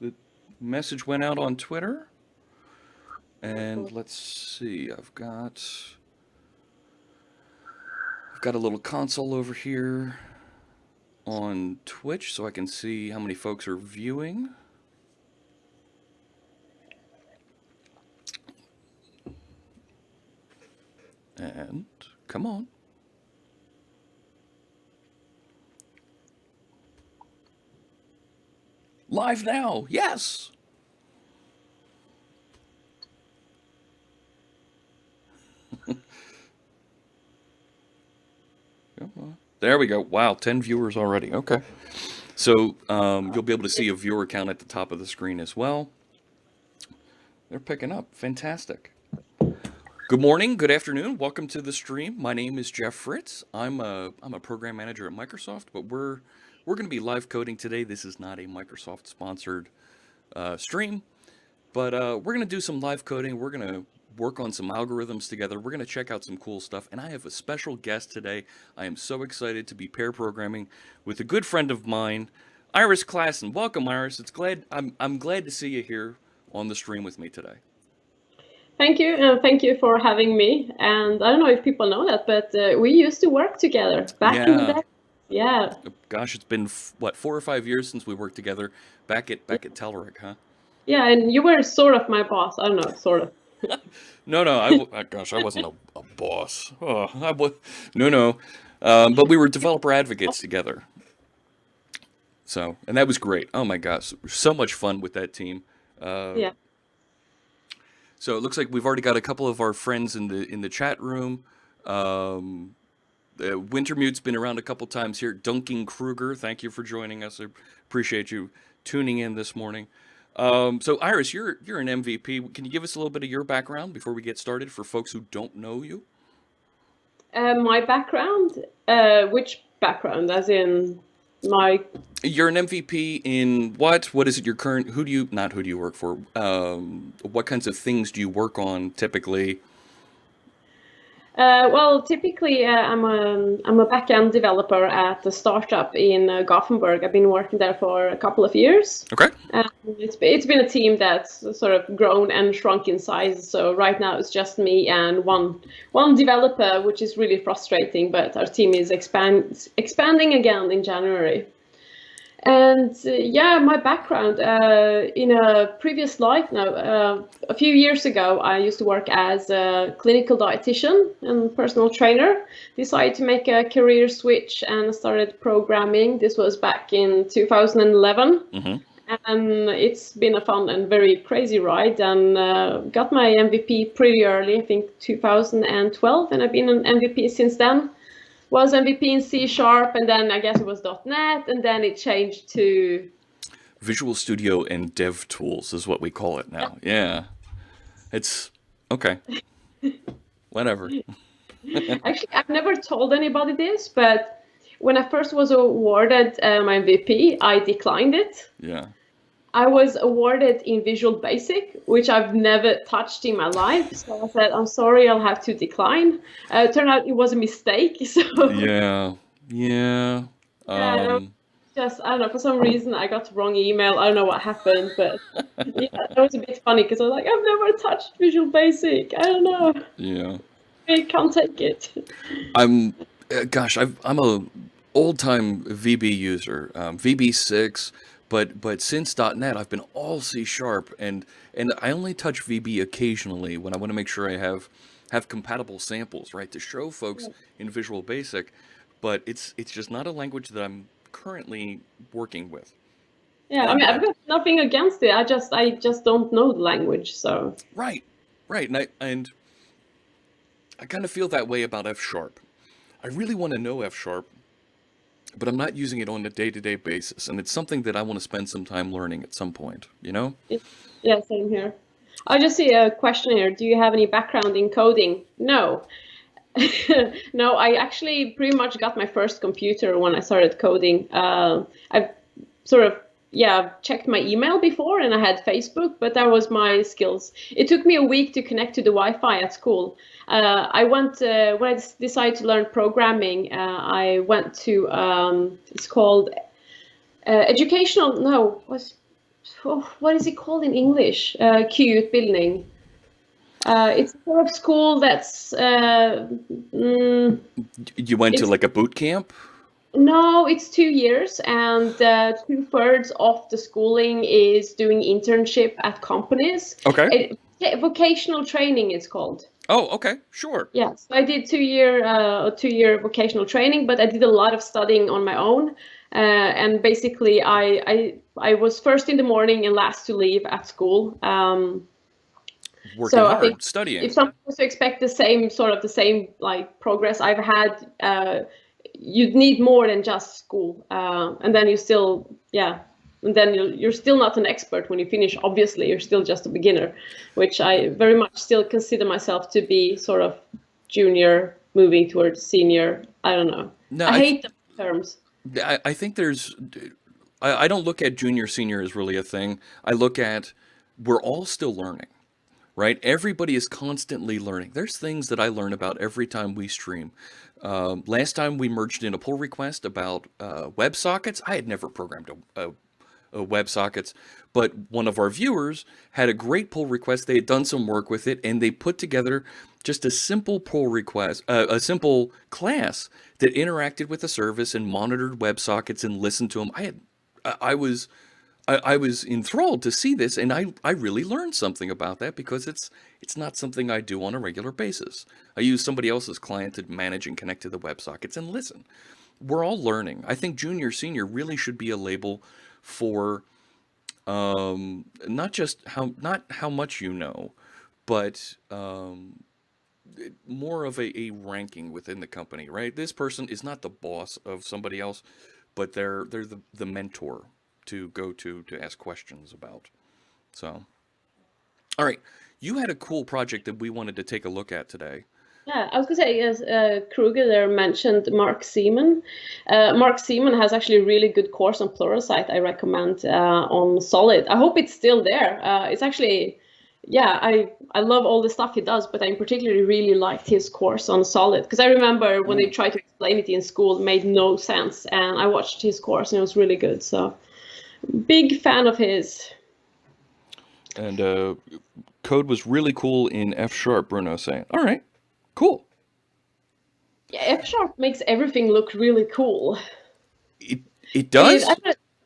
The message went out on Twitter. And let's see, I've got a little console over here on Twitch so I can see how many folks are viewing. And come on. Live now, yes! There we go. Wow, 10 viewers already. Okay. So you'll be able to see a viewer count at the top of the screen as well. They're picking up. Fantastic. Good morning, good afternoon. Welcome to the stream. My name is Jeff Fritz. I'm a program manager at Microsoft, but we're going to be live coding today. This is not a Microsoft sponsored stream, but we're going to do some live coding. We're going to work on some algorithms together. We're going to check out some cool stuff, and I have a special guest today. I am so excited to be pair programming with a good friend of mine, Iris Classon. Welcome, Iris. I'm glad to see you here on the stream with me today. Thank you, and thank you for having me. And I don't know if people know that, but we used to work together back in the day. Yeah. Gosh, it's been what, 4 or 5 years since we worked together back at Telerik, huh? Yeah, and you were sort of my boss. I don't know, sort of. No, gosh, I wasn't a boss. Oh, no. But we were developer advocates together. So, and that was great. Oh my gosh, so much fun with that team. Yeah. So it looks like we've already got a couple of our friends in the chat room. Wintermute's been around a couple times here. Duncan Kruger, thank you for joining us. I appreciate you tuning in this morning. So Iris, you're an MVP. Can you give us a little bit of your background before we get started for folks who don't know you? My background? Which background? As in my... You're an MVP in what? What is it your current... Not who do you work for? What kinds of things do you work on typically? Well, typically I'm a back-end developer at a startup in Gothenburg. I've been working there for a couple of years. Okay. It's been a team that's sort of grown and shrunk in size. So right now it's just me and one developer, which is really frustrating. But our team is expanding again in January. And yeah, my background in a previous life now, a few years ago, I used to work as a clinical dietitian and personal trainer. Decided to make a career switch and started programming. This was back in 2011. Mm-hmm. And it's been a fun and very crazy ride, and got my MVP pretty early, I think 2012, and I've been an MVP since then. Was MVP in C#, and then I guess it was .NET, and then it changed to... Visual Studio and Dev Tools is what we call it now. Yeah. It's... okay. Whatever. Actually, I've never told anybody this, but when I first was awarded my MVP, I declined it. Yeah. I was awarded in Visual Basic, which I've never touched in my life. So I said, I'm sorry, I'll have to decline. Turned out it was a mistake. So yeah. I don't know, for some reason I got the wrong email. I don't know what happened, but yeah, that was a bit funny because I was like, I've never touched Visual Basic. I don't know. Yeah. I can't take it. I'm a old-time VB user, VB6. But since .NET, I've been all C#, and I only touch VB occasionally when I want to make sure I have compatible samples, right, to show folks in Visual Basic. But it's just not a language that I'm currently working with. Yeah, I mean, I've got nothing against it. I just don't know the language, so. Right, and I kind of feel that way about F#. I really want to know F#. But I'm not using it on a day-to-day basis, and it's something that I want to spend some time learning at some point, you know? Yeah, same here. I just see a question here. Do you have any background in coding? No. No, I actually pretty much got my first computer when I started coding. I've sort of, checked my email before, and I had Facebook, but that was my skills. It took me a week to connect to the Wi-Fi at school. I went, when I decided to learn programming, I went to, it's called what is it called in English? Q-utbildning. It's a sort of school that's You went to like a boot camp? no, it's 2 years, and 2/3 of the schooling is doing internship at companies. Okay. Vocational training, it's called. Oh, okay, sure. Yes, I did 2-year vocational training, but I did a lot of studying on my own. And basically, I was first in the morning and last to leave at school. Working So I hard, think studying. if someone was to expect the same like progress I've had, you'd need more than just school, and then you still, and then you're still not an expert when you finish. Obviously, you're still just a beginner, which I very much still consider myself to be sort of junior, moving towards senior. I don't know. No, I hate the terms. I think I don't look at junior, senior as really a thing. I look at, we're all still learning, right? Everybody is constantly learning. There's things that I learn about every time we stream. Last time we merged in a pull request about WebSockets. I had never programmed a WebSockets, but one of our viewers had a great pull request. They had done some work with it, and they put together just a simple pull request, a simple class that interacted with the service and monitored WebSockets and listened to them. I was enthralled to see this, and I really learned something about that, because it's not something I do on a regular basis. I use somebody else's client to manage and connect to the WebSockets and listen. We're all learning. I think junior, senior really should be a label for not just how much you know, but more of a ranking within the company, right? This person is not the boss of somebody else, but they're the mentor to go to ask questions about. So, all right, you had a cool project that we wanted to take a look at today. Yeah, I was gonna say, as Kruger there mentioned Mark Seaman. Mark Seaman has actually a really good course on Pluralsight I recommend on Solid. I hope it's still there. It's actually, yeah, I love all the stuff he does, but I particularly really liked his course on Solid, because I remember when they tried to explain it in school, it made no sense, and I watched his course and it was really good. So, big fan of his. And code was really cool in F#, Bruno saying. All right. Cool. Yeah, F# makes everything look really cool. It does?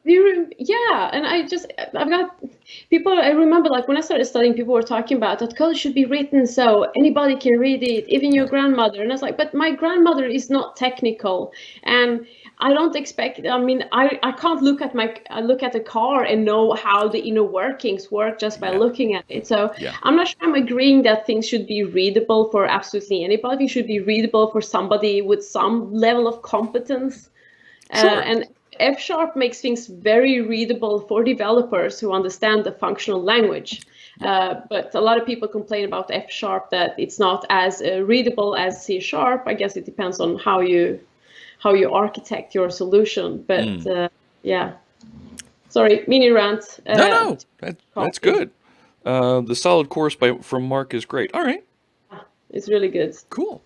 Yeah, and I've got people, I remember like when I started studying, people were talking about that code should be written so anybody can read it, even your grandmother. And I was like, but my grandmother is not technical, and I don't expect, I mean, I can't look at a car and know how the inner workings work just by looking at it. So I'm not sure I'm agreeing that things should be readable for absolutely anybody. It should be readable for somebody with some level of competence. Sure. And F# makes things very readable for developers who understand the functional language. But a lot of people complain about F# that it's not as readable as C#. I guess it depends on how you architect your solution. But yeah, sorry, mini rant. No, that's good. The Solid course from Mark is great. All right. It's really good. Cool.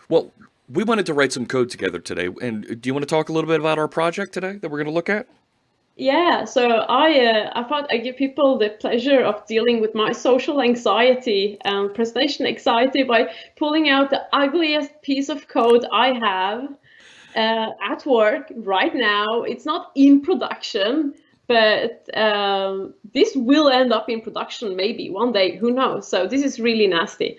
Well, we wanted to write some code together today. And do you want to talk a little bit about our project today that we're going to look at? Yeah, so I thought I'd give people the pleasure of dealing with my social anxiety and presentation anxiety by pulling out the ugliest piece of code I have at work right now. It's not in production, but this will end up in production maybe one day, who knows? So this is really nasty.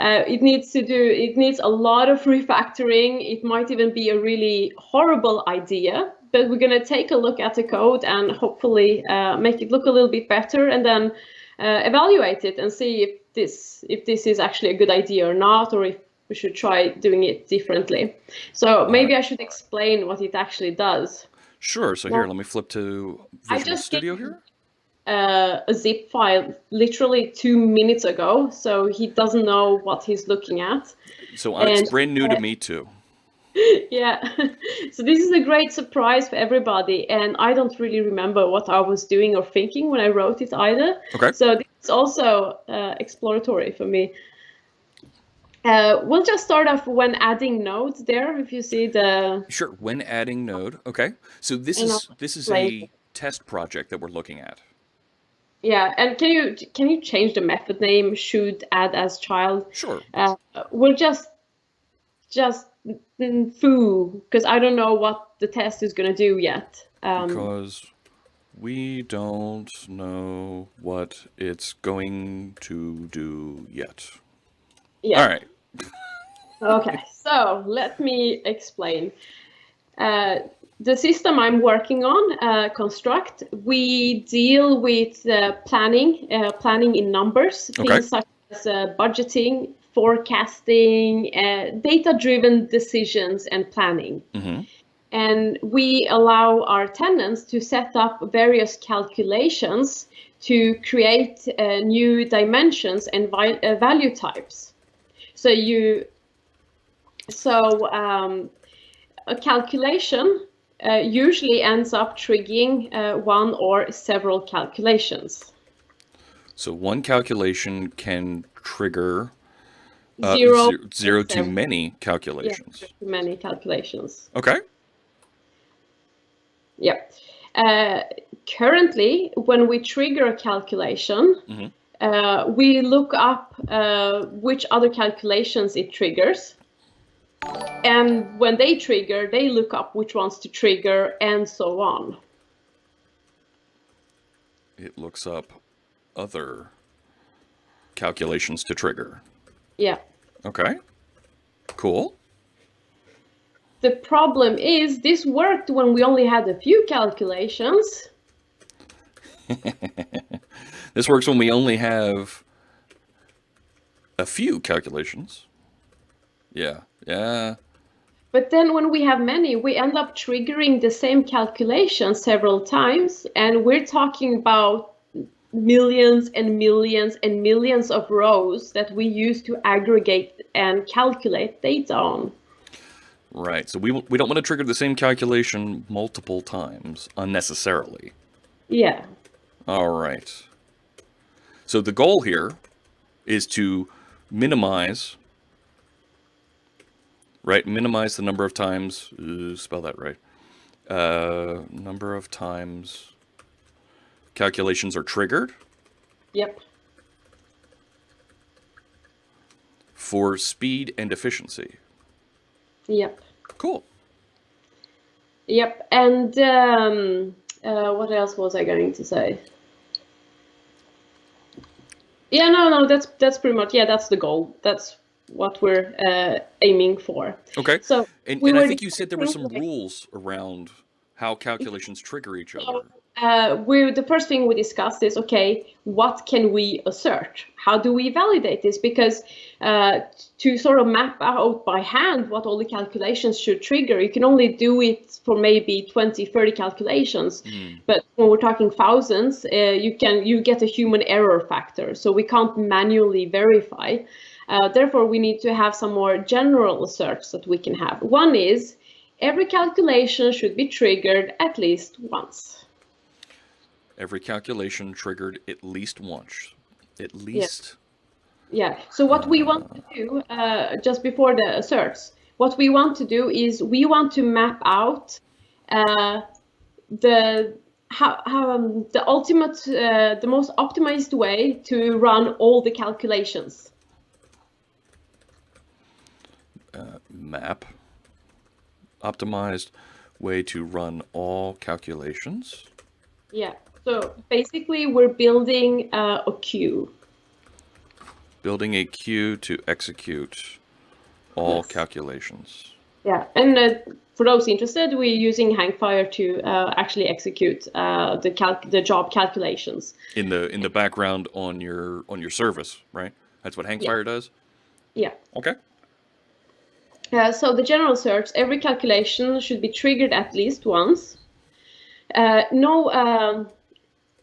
It needs a lot of refactoring. It might even be a really horrible idea, but we're going to take a look at the code and hopefully make it look a little bit better, and then evaluate it and see if this is actually a good idea or not, or if we should try doing it differently. So maybe I should explain what it actually does. Sure. So here, let me flip to Visual Studio here. A zip file literally 2 minutes ago, so he doesn't know what he's looking at. So it's brand new to me too. Yeah, so this is a great surprise for everybody, and I don't really remember what I was doing or thinking when I wrote it either. Okay. So this is also exploratory for me. We'll just start off when adding nodes there, if you see the... Sure, when adding node. Okay. So this is a test project that we're looking at. Yeah, and can you change the method name should add as child? Sure. We'll just foo, because I don't know what the test is going to do yet. Because we don't know what it's going to do yet. Yeah. All right. Okay, so let me explain. The system I'm working on, Construct, we deal with planning in numbers, Okay. things such as budgeting, forecasting, data-driven decisions, and planning. Mm-hmm. And we allow our tenants to set up various calculations to create new dimensions and value types. So a calculation usually ends up triggering one or several calculations. So one calculation can trigger Zero to many calculations. Yeah, many calculations. Okay. Yep. Currently, when we trigger a calculation, Mm-hmm. we look up which other calculations it triggers. And when they trigger, they look up which ones to trigger, and so on. It looks up other calculations to trigger. Yeah. Okay. Cool. The problem is this worked when we only had a few calculations. This works when we only have a few calculations. Yeah. Yeah. But then when we have many, we end up triggering the same calculation several times, and we're talking about millions and millions and millions of rows that we use to aggregate and calculate data on. Right. So we don't want to trigger the same calculation multiple times unnecessarily. Yeah. All right. So the goal here is to minimize, right? Minimize the number of times, spell that right. Number of times calculations are triggered. Yep. For speed and efficiency. Yep. Cool. Yep. And what else was I going to say? Yeah, no, that's pretty much, yeah, that's the goal. That's what we're aiming for. Okay. So and we I were think you said there were some rules around how calculations trigger each other. the first thing we discussed is, okay, what can we assert? How do we validate this? Because to sort of map out by hand what all the calculations should trigger, you can only do it for maybe 20, 30 calculations. But when we're talking thousands, you get a human error factor. So we can't manually verify. Therefore, we need to have some more general asserts that we can have. One is, every calculation should be triggered at least once. Every calculation triggered at least once. At least. Yeah. So what we want to do, just before the asserts, what we want to do is we want to map out the most optimized way to run all the calculations. Map. Optimized way to run all calculations. Yeah. So basically, we're building a queue. Building a queue to execute all calculations. Yeah, and for those interested, we're using Hangfire to actually execute the job calculations. In the background on your service, right? That's what Hangfire does? Yeah. Okay. So the general search, every calculation should be triggered at least once.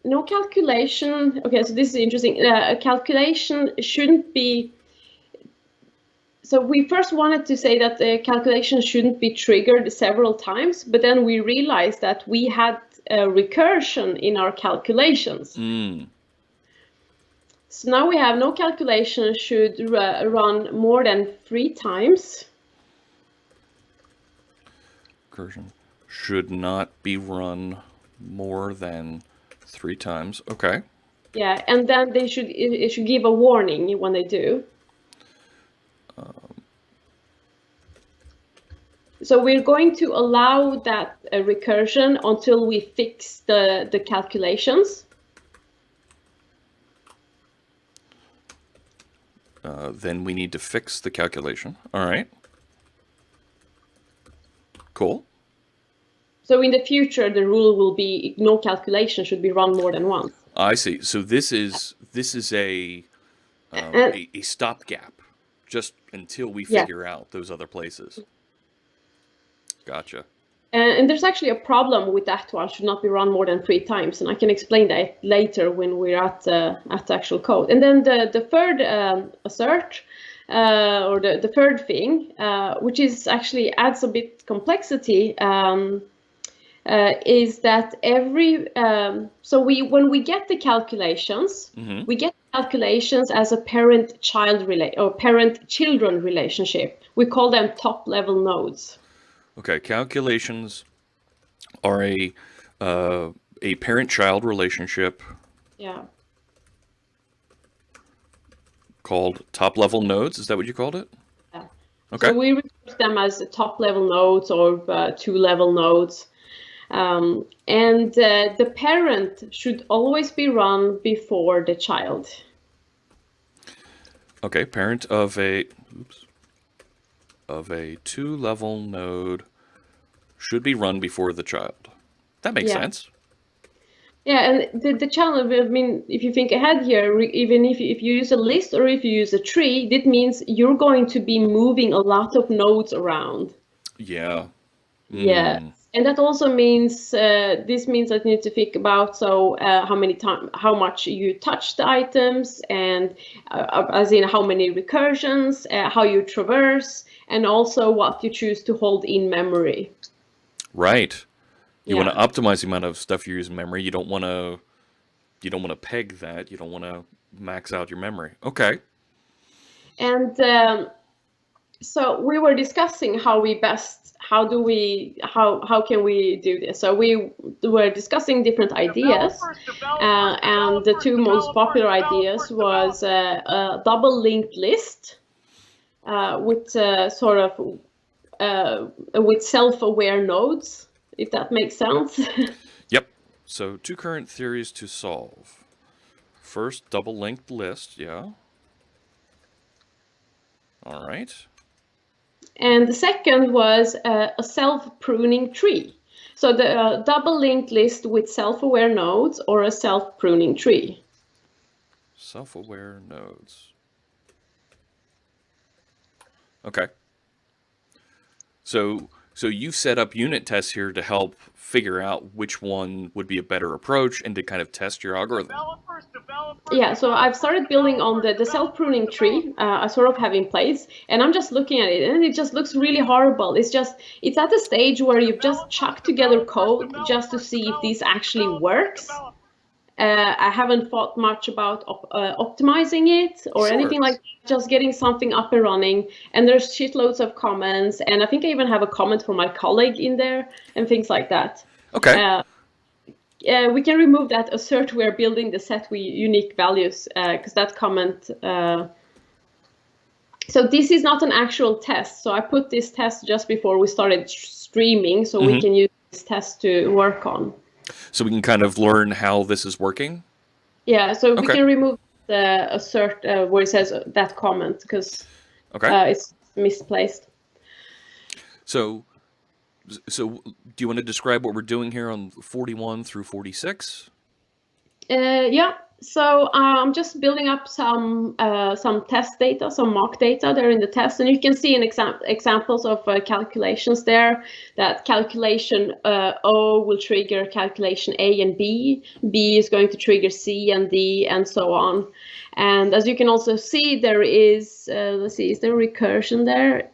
No calculation. Okay, so this is interesting. A calculation shouldn't be. So we first wanted to say that the calculation shouldn't be triggered several times, but then we realized that we had a recursion in our calculations. So now we have no calculation should run more than 3 times. Recursion should not be run more than 3 times. Okay. Yeah, and then it should give a warning when they do. So we're going to allow that recursion until we fix the calculations. Then we need to fix the calculation. All right. Cool. So in the future, the rule will be no calculation should be run more than once. I see. So this is a stopgap, just until we figure out those other places. Gotcha. And there's actually a problem with that one. Should not be run more than 3 times, and I can explain that later when we're at the actual code. And then the third assert, or the third thing, which is actually adds a bit complexity, is that every when we get the calculations, we get calculations as a parent-child or parent-children relationship. We call them top-level nodes. Okay, calculations are a parent-child relationship. Yeah. Called top-level nodes. Is that what you called it? Yeah. Okay. So we refer to them as top-level nodes or 2-level nodes. And the parent should always be run before the child. Okay, parent of a 2-level node should be run before the child. That makes sense. Yeah, and the challenge, I mean, if you think ahead here, even if you use a list or if you use a tree, that means you're going to be moving a lot of nodes around. Yeah. Yeah. And that also means, this means that you need to think about, how much you touch the items, and as in how many recursions, how you traverse, and also what you choose to hold in memory. Right. You want to optimize the amount of stuff you use in memory. You don't want to peg that. You don't want to max out your memory. Okay. And so we were discussing how can we do this? So we were discussing different ideas, and the 2 most popular ideas was a double linked list with with self-aware nodes, if that makes sense. Yep. So 2 current theories to solve. First, double linked list. Yeah. All right. And the second was a self-pruning tree. So the double linked list with self-aware nodes or a self-pruning tree. Self-aware nodes. Okay. So you set up unit tests here to help figure out which one would be a better approach and to kind of test your algorithm. Yeah, so I've started building on the self-pruning tree I sort of have in place, and I'm just looking at it, and it just looks really horrible. It's at the stage where you've just chucked together code just to see if this actually works. I haven't thought much about optimizing it or anything like that, just getting something up and running. And there's shitloads of comments, and I think I even have a comment from my colleague in there and things like that. Okay. We can remove that assert we're building the set with unique values, because that comment. So this is not an actual test. So I put this test just before we started streaming, so we can use this test to work on. So we can kind of learn how this is working? Yeah, so we can remove the assert where it says that comment, because it's misplaced. So do you want to describe what we're doing here on 41 through 46? Yeah, so I'm just building up some test data, some mock data there in the test, and you can see examples of calculations there. That calculation O will trigger calculation A and B. B is going to trigger C and D, and so on. And as you can also see, there is let's see, is there recursion there?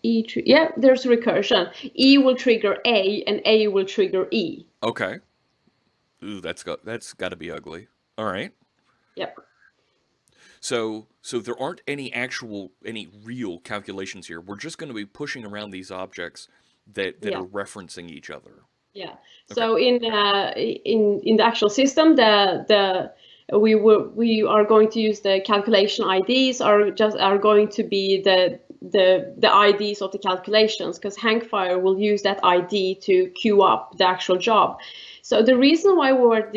Yeah, there's recursion. E will trigger A, and A will trigger E. Okay. Ooh, that's got to be ugly. All right. Yep. So there aren't any real calculations here. We're just going to be pushing around these objects that are referencing each other. Yeah. Okay. So in the actual system, the we are going to use the calculation IDs are going to be the IDs of the calculations, because Hankfire will use that ID to queue up the actual job. So the reason why we were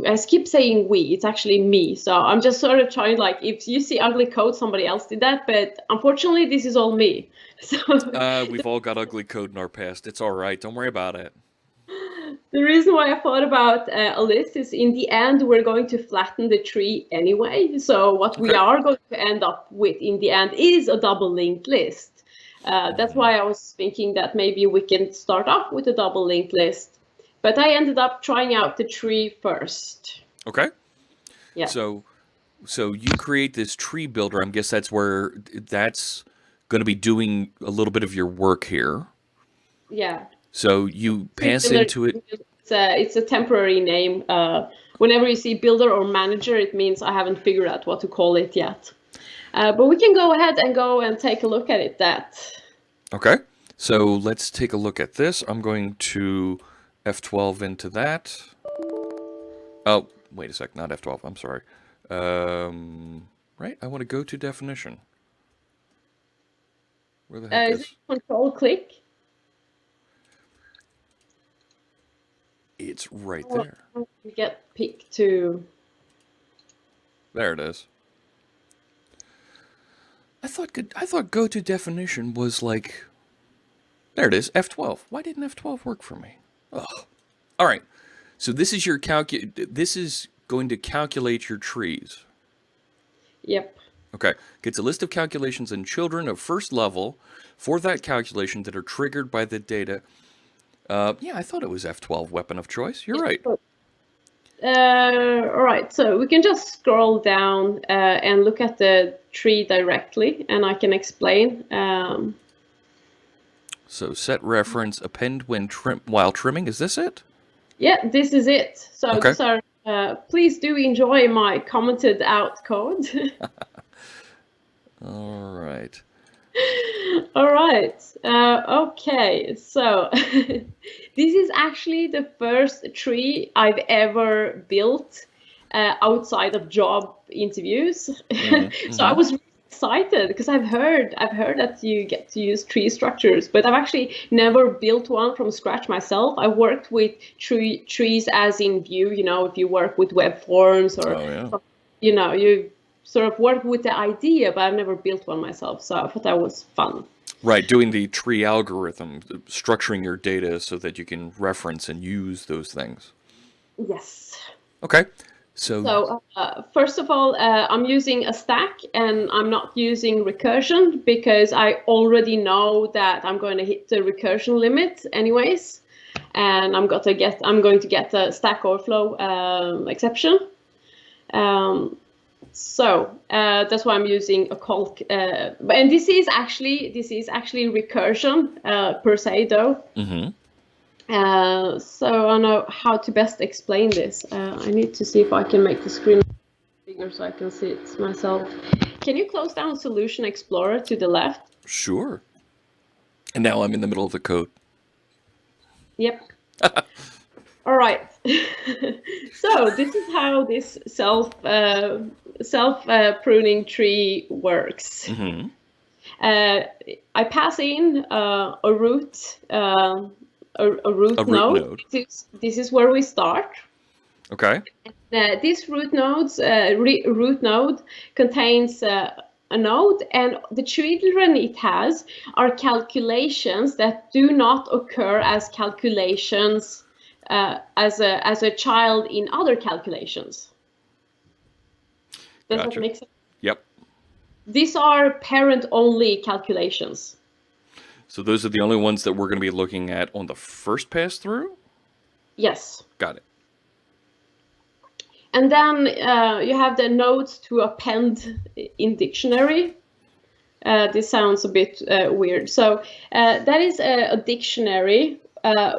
I keep saying we, it's actually me. So I'm just sort of trying, like, if you see ugly code, somebody else did that, but unfortunately this is all me. So we've all got ugly code in our past. It's all right. Don't worry about it. the reason why I thought about a list is, in the end, we're going to flatten the tree anyway. So what we are going to end up with in the end is a double linked list. That's why I was thinking that maybe we can start off with a double linked list. But I ended up trying out the tree first. Okay. Yeah. So you create this tree builder. I guess that's going to be doing a little bit of your work here. Yeah. So you pass into it. It's a temporary name. Whenever you see builder or manager, it means I haven't figured out what to call it yet. But we can go ahead and take a look at it. Okay. So let's take a look at this. I'm going to F12 into that. Oh, wait a sec. Not F12. I'm sorry. Right. I want to go to definition. Where the heck is it Control click? It's right there. You get picked to. There it is. I thought go to definition was like. There it is, F12. Why didn't F12 work for me? Ugh. All right. So this is your This is going to calculate your trees. Yep. Okay. Gets a list of calculations and children of first level for that calculation that are triggered by the data. Yeah, I thought it was F12 weapon of choice. You're right. All right, so we can just scroll down and look at the tree directly, and I can explain. So set reference, append while trimming. Is this it? Yeah, this is it. So okay. These are, please do enjoy my commented out code. All right. All right. Okay. So this is actually the first tree I've ever built outside of job interviews. Mm-hmm. So I was really excited because I've heard that you get to use tree structures, but I've actually never built one from scratch myself. I worked with trees as in Vue. You know, if you work with web forms or you sort of work with the idea, but I've never built one myself, so I thought that was fun. Right, doing the tree algorithm, structuring your data so that you can reference and use those things. Yes. Okay, so first of all, I'm using a stack, and I'm not using recursion because I already know that I'm going to hit the recursion limit anyways, and I'm going to get the Stack Overflow exception. So that's why I'm using a calc, and this is actually recursion per se though. Mm-hmm. So I don't know how to best explain this. I need to see if I can make the screen bigger so I can see it myself. Can you close down Solution Explorer to the left? Sure. And now I'm in the middle of the code. Yep. All right. So this is how this self pruning tree works. Mm-hmm. I pass in a root node. This is where we start. Okay. This root node contains a node, and the children it has are calculations that do not occur as calculations as a child in other calculations. Does that make sense? Yep. These are parent-only calculations. So those are the only ones that we're going to be looking at on the first pass through? Yes. Got it. And then you have the nodes to append in dictionary. This sounds a bit weird. So that is a dictionary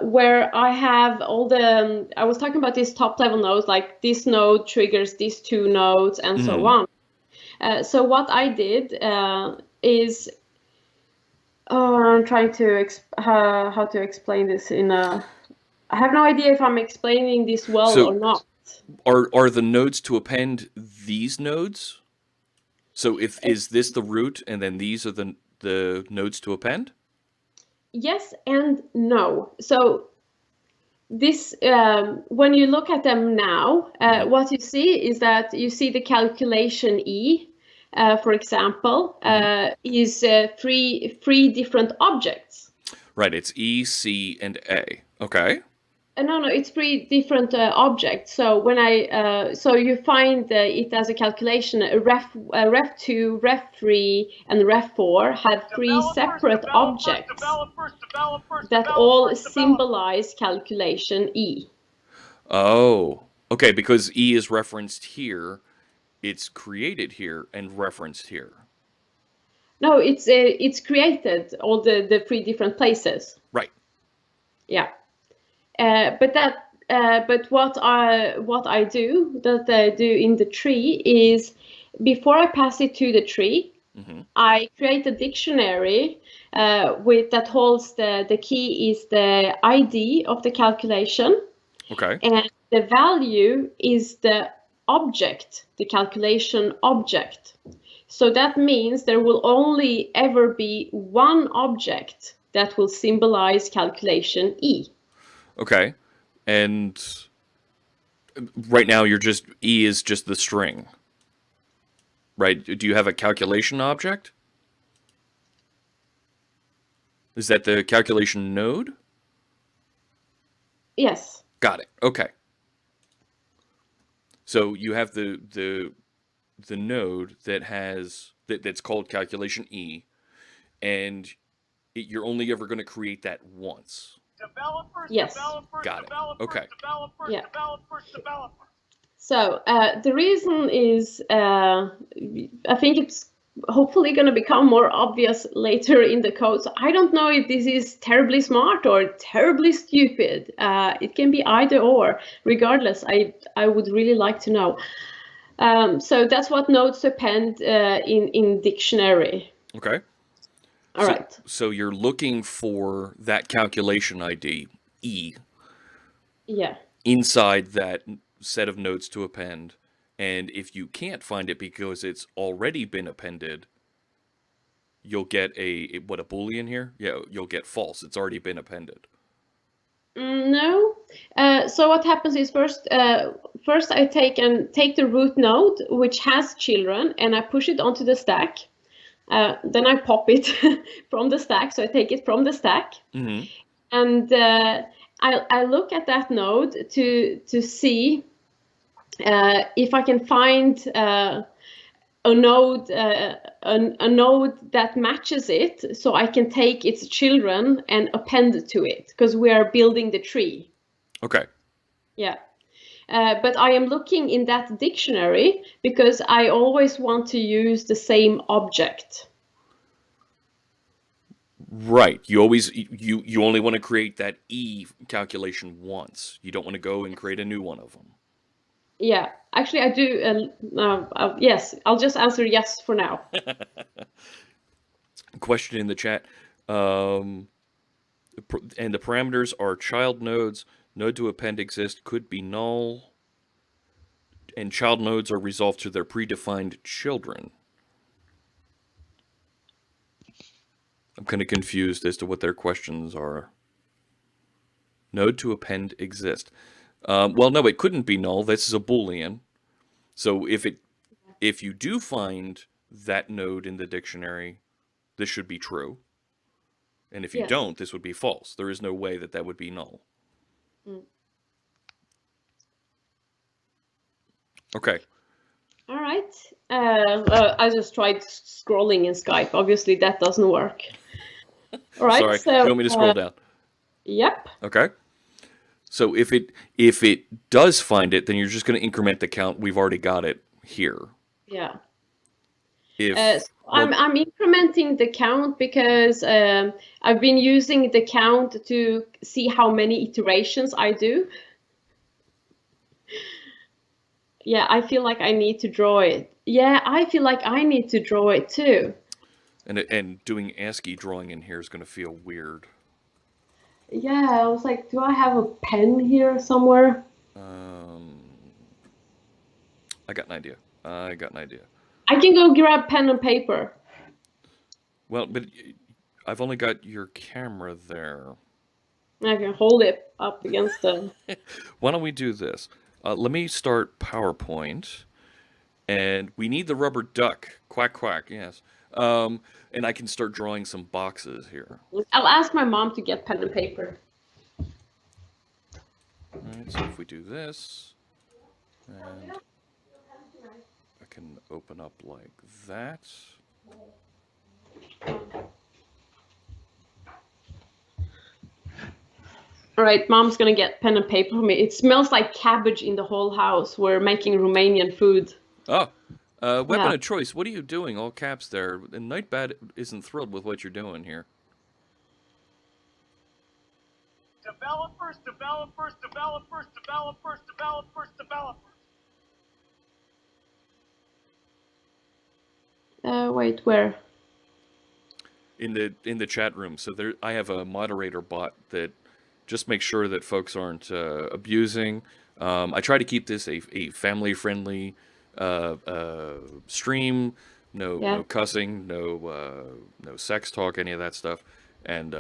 where I have all the, I was talking about these top level nodes, like this node triggers these two nodes and so on. So what I did is, I'm trying to, how to explain this in a, I have no idea if I'm explaining this well or not. Are the nodes to append these nodes? So is this the root, and then these are the nodes to append? Yes and no. So this, when you look at them now, what you see is that you see the calculation E, for example, is three different objects. Right, it's E, C, and A. Okay. No, it's three different objects. So when so you find it as a calculation. Ref2, Ref3, and Ref4 have three separate objects that all symbolize calculation E. Oh, okay, because E is referenced here, it's created here and referenced here. No, it's created all the three different places. Right. Yeah. But what I do in the tree is, before I pass it to the tree, I create a dictionary that holds the key is the ID of the calculation. Okay. And the value is the object, the calculation object. So that means there will only ever be one object that will symbolize calculation E. Okay. And right now E is just the string. Right? Do you have a calculation object? Is that the calculation node? Yes. Got it. Okay. So you have the node that's called calculation E, and you're only ever going to create that once. Yes. Got it. Okay. Yeah. So the reason is, I think it's hopefully going to become more obvious later in the code. So I don't know if this is terribly smart or terribly stupid. It can be either or. Regardless, I would really like to know. So that's what nodes append in dictionary. Okay. All right. So you're looking for that calculation ID, E, Yeah. inside that set of nodes to append. And if you can't find it because it's already been appended, you'll get a Boolean here? Yeah, you'll get false. It's already been appended. No. So what happens is first I take the root node, which has children, and I push it onto the stack. Then I pop it from the stack. So I take it from the stack, and I look at that node to see if I can find a node that matches it, so I can take its children and append to it, because we are building the tree. Okay. Yeah. But I am looking in that dictionary because I always want to use the same object. Right. You only want to create that E calculation once. You don't want to go and create a new one of them. Yeah, actually I do. Yes, I'll just answer yes for now. Question in the chat. And the parameters are child nodes. Node to append exist could be null. And child nodes are resolved to their predefined children. I'm kind of confused as to what their questions are. Node to append exist. Well, no, it couldn't be null. This is a Boolean. So if you do find that node in the dictionary, this should be true. And if you don't, this would be false. There is no way that would be null. Okay. All right. I just tried scrolling in Skype. Obviously, that doesn't work. All right. Sorry. So, you want me to scroll down? Yep. Okay. So if it does find it, then you're just going to increment the count. We've already got it here. Yeah. I'm incrementing the count because I've been using the count to see how many iterations I do. Yeah, I feel like I need to draw it. Yeah, I feel like I need to draw it too. And doing ASCII drawing in here is going to feel weird. Yeah, I was like, do I have a pen here somewhere? I got an idea. I got an idea. I can go grab pen and paper. Well, but I've only got your camera there. I can hold it up against the... Why don't we do this? Let me start PowerPoint, and we need the rubber duck. Quack, quack, yes. And I can start drawing some boxes here. I'll ask my mom to get pen and paper. All right, so if we do this, and I can open up like that. All right, mom's gonna get pen and paper for me. It smells like cabbage in the whole house. We're making Romanian food. Oh, weapon Yeah. of choice. What are you doing? All caps there. And Nightbat isn't thrilled with what you're doing here. Developers, developers, developers, developers, developers, developers. Wait, where? In the chat room. So there, I have a moderator bot that just makes sure that folks aren't abusing. I try to keep this a family friendly stream. No cussing, no sex talk, any of that stuff. And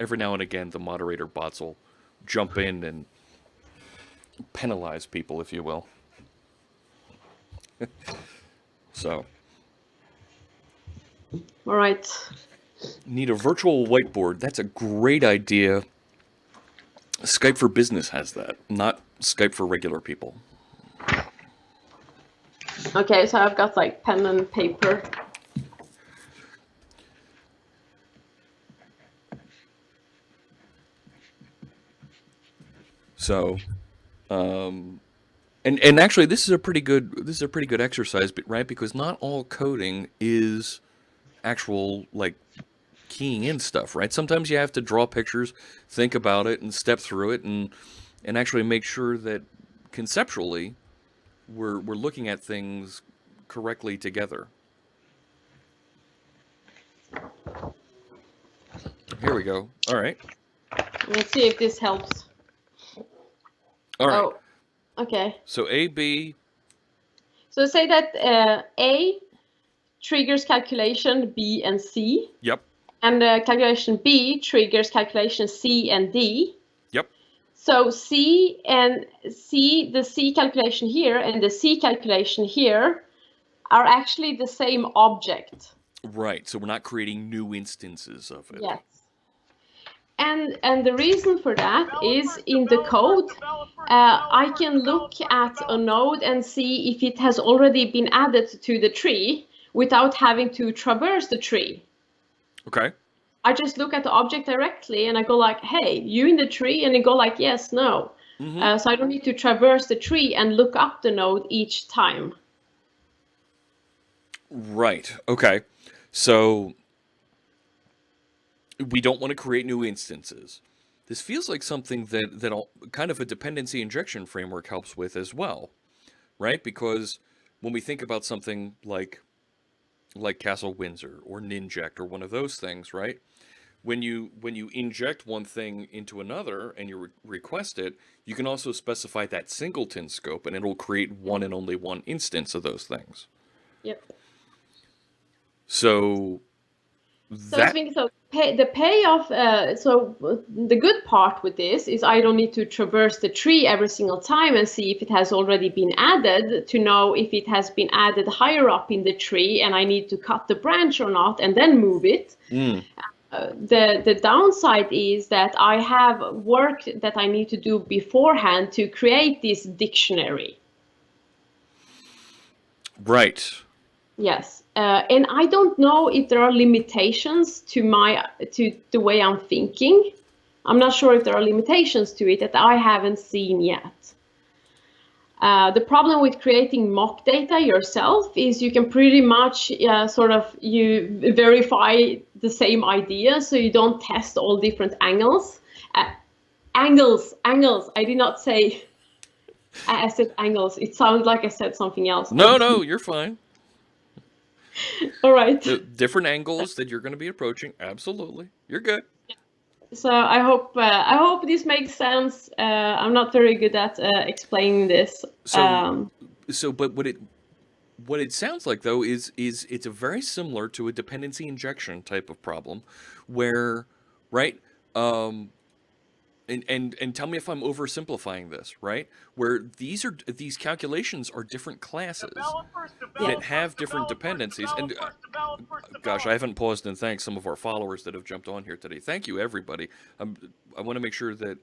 every now and again, the moderator bots will jump in and penalize people, if you will. So, All right. need a virtual whiteboard. That's a great idea. Skype for Business has that, not Skype for regular people. Okay, so I've got like pen and paper. So, and actually, this is a pretty good exercise, but right, because not all coding is actual like keying in stuff, right? Sometimes you have to draw pictures, think about it, and step through it, and actually make sure that conceptually we're looking at things correctly together. Here we go. All right. Let's see if this helps. All right. Oh, okay. So A, B. So say that A triggers calculation B and C, Yep. and calculation B triggers calculation C and D. Yep. So C and C, the C calculation here and the C calculation here are actually the same object. Right. So we're not creating new instances of it. Yes. And the reason for that is in the code, I can look at a node and see if it has already been added to the tree without having to traverse the tree. Okay. I just look at the object directly and I go like, hey, you in the tree? And it go like, yes, no. Mm-hmm. So I don't need to traverse the tree and look up the node each time. Right. Okay. So we don't want to create new instances. This feels like something that kind of a dependency injection framework helps with as well, right? Because when we think about something like Castle Windsor or Ninject or one of those things, right? When you inject one thing into another and you request it, you can also specify that Singleton Scope, and it'll create one and only one instance of those things. Yep. So I think so. The payoff. So the good part with this is I don't need to traverse the tree every single time and see if it has already been added to know if it has been added higher up in the tree, and I need to cut the branch or not and then move it. Mm. The downside is that I have work that I need to do beforehand to create this dictionary. Right. Yes, and I don't know if there are limitations to the way I'm thinking. I'm not sure if there are limitations to it that I haven't seen yet. The problem with creating mock data yourself is you can pretty much you verify the same idea, so you don't test all different angles. Angles. I did not say. I said angles. It sounded like I said something else. No, you're fine. All right. The different angles that you're going to be approaching. Absolutely. You're good. So I hope this makes sense. I'm not very good at explaining this. But what it sounds like, though, is it's a very similar to a dependency injection type of problem, where, right? And tell me if I'm oversimplifying this, right? Where these calculations are different classes that have different dependencies. And gosh, I haven't paused and thanked some of our followers that have jumped on here today. Thank you, everybody. I want to make sure that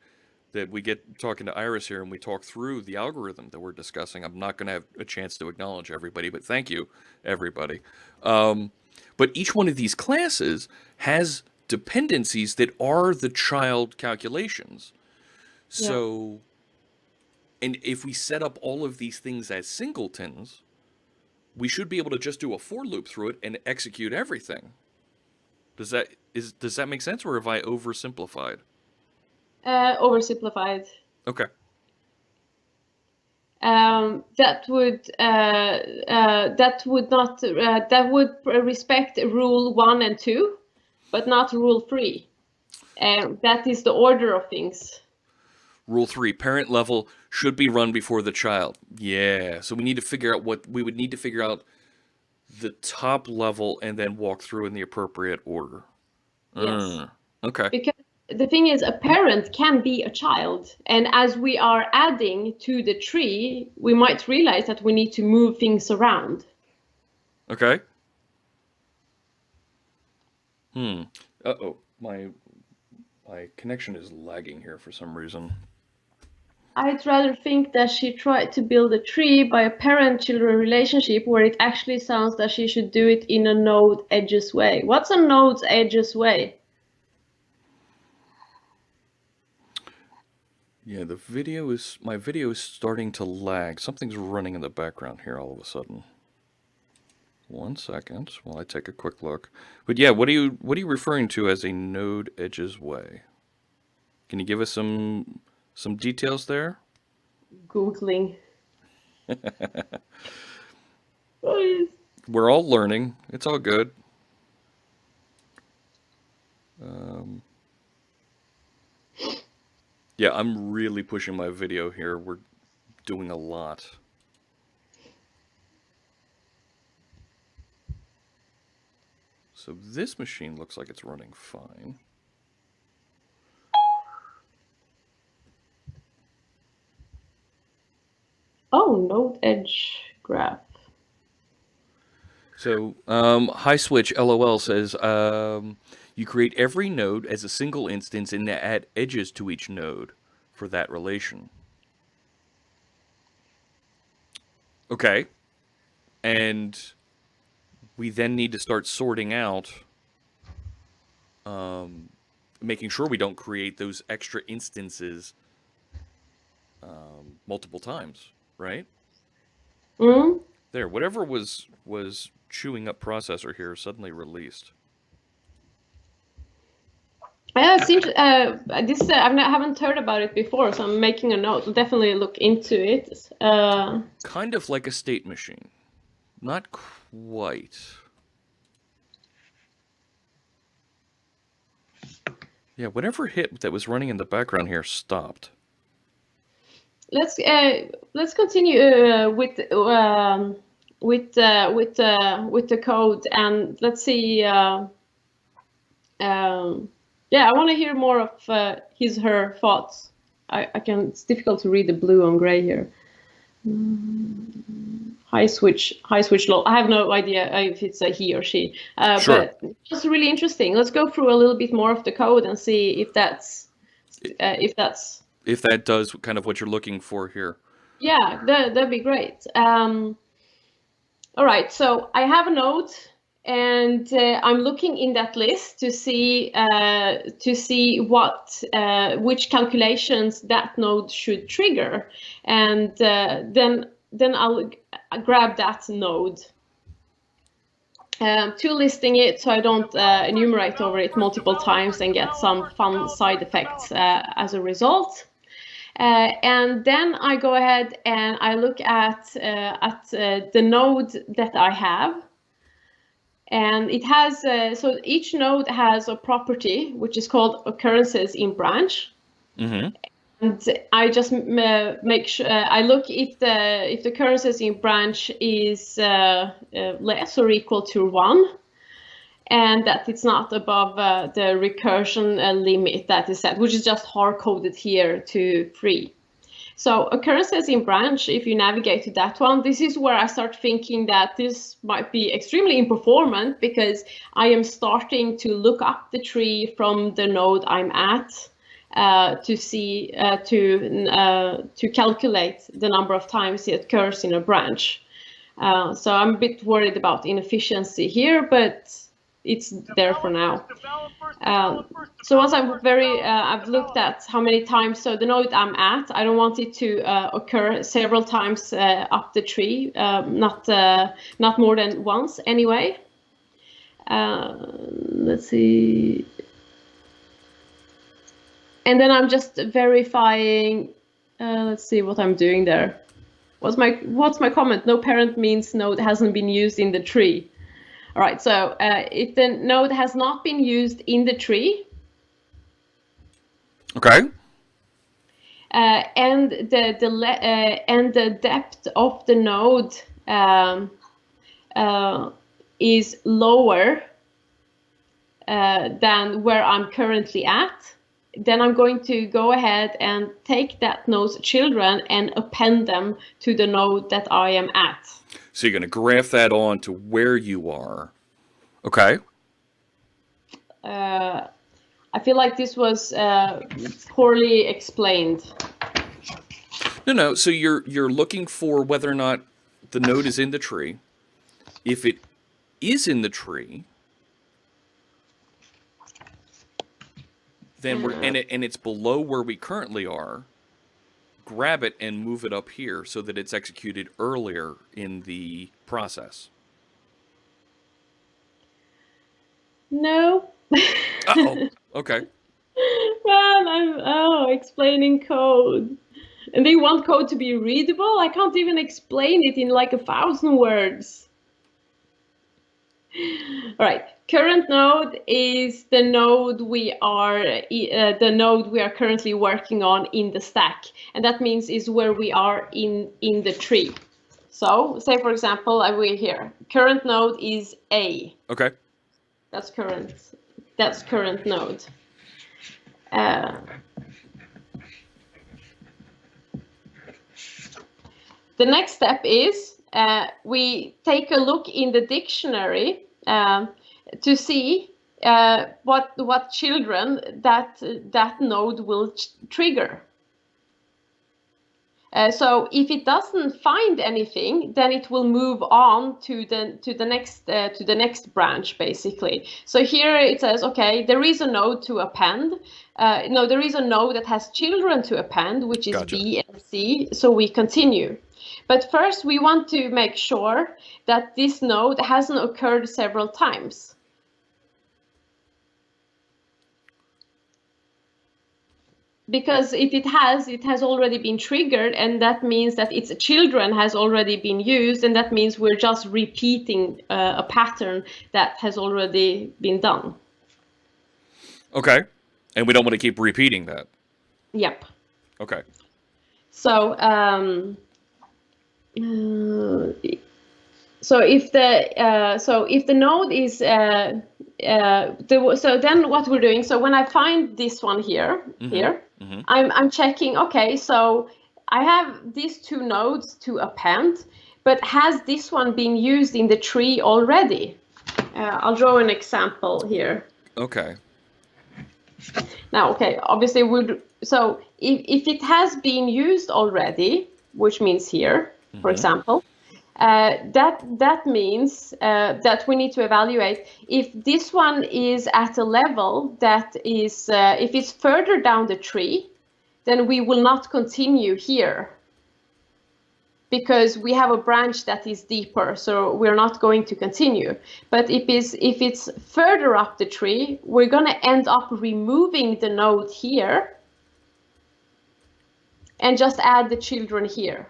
we get talking to Iris here and we talk through the algorithm that we're discussing. I'm not going to have a chance to acknowledge everybody, but thank you, everybody. But each one of these classes has dependencies that are the child calculations. So, and if we set up all of these things as singletons, we should be able to just do a for loop through it and execute everything. Does that make sense, or have I oversimplified? Oversimplified. Okay. That would respect rule 1 and 2, but not rule 3. That is the order of things. Rule 3, parent level should be run before the child. Yeah, so we need to figure out we would need to figure out the top level and then walk through in the appropriate order. Yes. Okay. Because the thing is, a parent can be a child, and as we are adding to the tree, we might realize that we need to move things around. Okay. Uh-oh, my connection is lagging here for some reason. I'd rather think that she tried to build a tree by a parent-children relationship where it actually sounds that she should do it in a node edges way. What's a node edges way? Yeah, my video is starting to lag. Something's running in the background here all of a sudden. 1 second while I take a quick look. But yeah, what are you referring to as a node edges way? Can you give us some details there? Googling. We're all learning. It's all good. Yeah, I'm really pushing my video here. We're doing a lot. So this machine looks like it's running fine. Oh, node edge graph. So, High Switch LOL says, you create every node as a single instance and add edges to each node for that relation. Okay. And we then need to start sorting out, making sure we don't create those extra instances multiple times, right? Mm-hmm. There, whatever was chewing up processor here suddenly released. Yeah, it seems I haven't heard about it before, so I'm making a note. I'll definitely look into it. Kind of like a state machine, not quite. Yeah, whatever hit that was running in the background here stopped. Let's continue with the code, and let's see. Yeah, I want to hear more of her thoughts. It's difficult to read the blue on gray here. High switch low. I have no idea if it's a he or she. Sure. But it's really interesting. Let's go through a little bit more of the code and see if that does kind of what you're looking for here. Yeah, that'd be great. All right, so I have a node, and I'm looking in that list to see which calculations that node should trigger, and then I'll grab that node. To listing it so I don't enumerate over it multiple times and get some fun side effects as a result. And then I go ahead and I look at the node that I have. And it has, so each node has a property, which is called occurrences in branch. Mm-hmm. And I just make sure I look if the currencies in branch is less or equal to 1, and that it's not above the recursion limit that is set, which is just hard coded here to 3. So occurrences in branch, if you navigate to that one, this is where I start thinking that this might be extremely imperformant, because I am starting to look up the tree from the node I'm at to see to calculate the number of times it occurs in a branch. So I'm a bit worried about inefficiency here, but it's there for now. So once I've looked at how many times, so the node I'm at, I don't want it to occur several times up the tree, not more than once anyway. Let's see. And then I'm just verifying, let's see what I'm doing there. What's my comment? No parent means node hasn't been used in the tree. All right, so if the node has not been used in the tree, okay, and the depth of the node is lower than where I'm currently at, then I'm going to go ahead and take that node's children and append them to the node that I am at. So you're going to graph that on to where you are. Okay. I feel like this was poorly explained. No. So you're looking for whether or not the node is in the tree. If it is in the tree, then and it's below where we currently are, grab it and move it up here so that it's executed earlier in the process. No. Uh-oh. Okay. Man, I'm explaining code. And they want code to be readable? I can't even explain it in like 1,000 words. All right. Current node is the node we are currently working on in the stack, and that means is where we are in the tree. So, say for example, we're here. Current node is A. Okay. That's current. That's current node. The next step is we take a look in the dictionary to see what children that node will trigger. So if it doesn't find anything, then it will move on to the next branch, basically. So here it says, okay, there is a node to append. No, there is a node that has children to append, which is Gotcha. B and C. So we continue. But first, we want to make sure that this node hasn't occurred several times. Because if it has already been triggered, and that means that its children has already been used, and that means we're just repeating a pattern that has already been done. Okay. And we don't want to keep repeating that. Yep. Okay. So so if the node is so then what we're doing, so when I find this one here, I'm checking, okay, so I have these two nodes to append, but has this one been used in the tree already? I'll draw an example here. Okay. Now, okay, obviously, so if it has been used already, which means here, for example, that means that we need to evaluate if this one is at a level that is, if it's further down the tree, then we will not continue here, because we have a branch that is deeper, so we're not going to continue. But if it's further up the tree, we're going to end up removing the node here and just add the children here.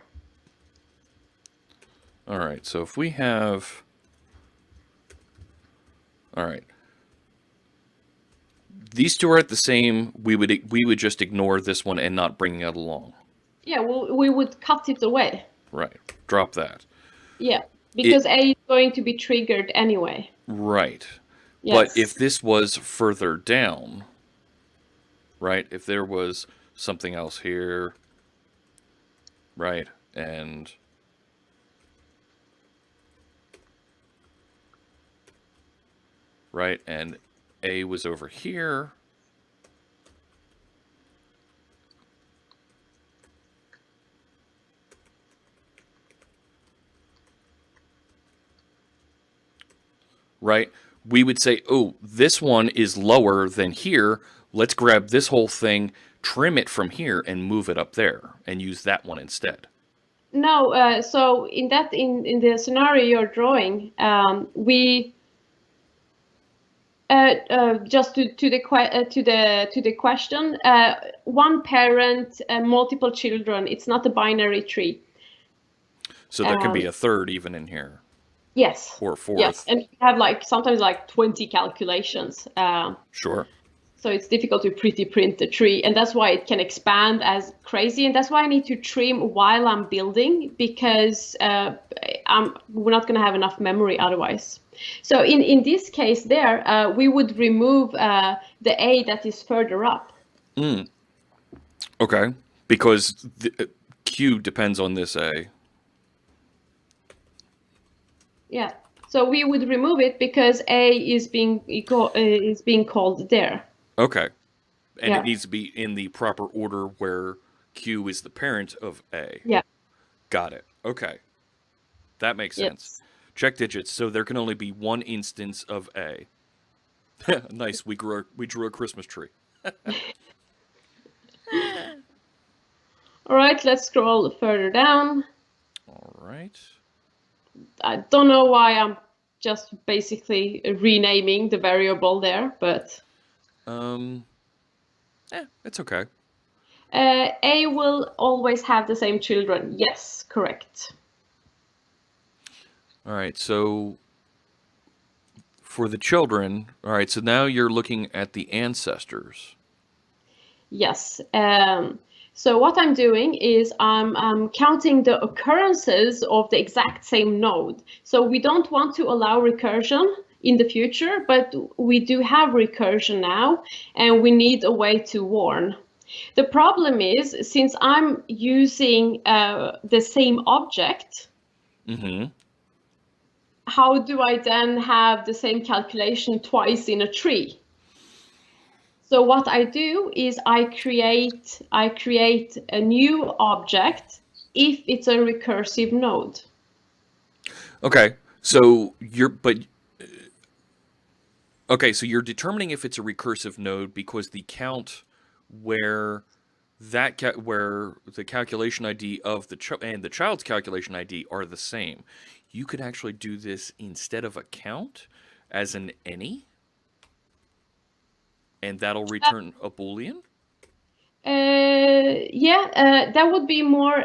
All right. So if we have, all right, these two are at the same, we would just ignore this one and not bring it along. Yeah, well, we would cut it away. Right. Drop that. Yeah, because A is going to be triggered anyway. Right. Yes. But if this was further down, right? If there was something else here, right? And right, and A was over here. Right? We would say, oh, this one is lower than here. Let's grab this whole thing, trim it from here, and move it up there, and use that one instead. No, so in the scenario you're drawing, we just to the question, one parent, multiple children. It's not a binary tree. So there can be a third even in here. Yes. Or a fourth. Yes, and you have sometimes 20 calculations. Sure. So it's difficult to pretty print the tree, and that's why it can expand as crazy. And that's why I need to trim while I'm building, because we're not going to have enough memory otherwise. So in this case there, we would remove the A that is further up. Okay. Because the Q depends on this A. Yeah. So we would remove it because A is being called there. Okay. And Yeah. it needs to be in the proper order where Q is the parent of A. Yeah. Got it. Okay. That makes Yes. sense. Check digits. So there can only be one instance of A. Nice. We drew a Christmas tree. All right. Let's scroll further down. All right. I don't know why I'm just basically renaming the variable there, but It's okay. A will always have the same children. Yes, correct. All right. So for the children, all right. So now you're looking at the ancestors. Yes. So what I'm doing is I'm counting the occurrences of the exact same node. So we don't want to allow recursion in the future, but we do have recursion now, and we need a way to warn. The problem is, since I'm using the same object, how do I then have the same calculation twice in a tree? So what I do is I create a new object if it's a recursive node. Okay. So so you're determining if it's a recursive node because the count where the calculation ID of and the child's calculation ID are the same. You could actually do this instead of a count as an any, and that'll return a Boolean. That would be more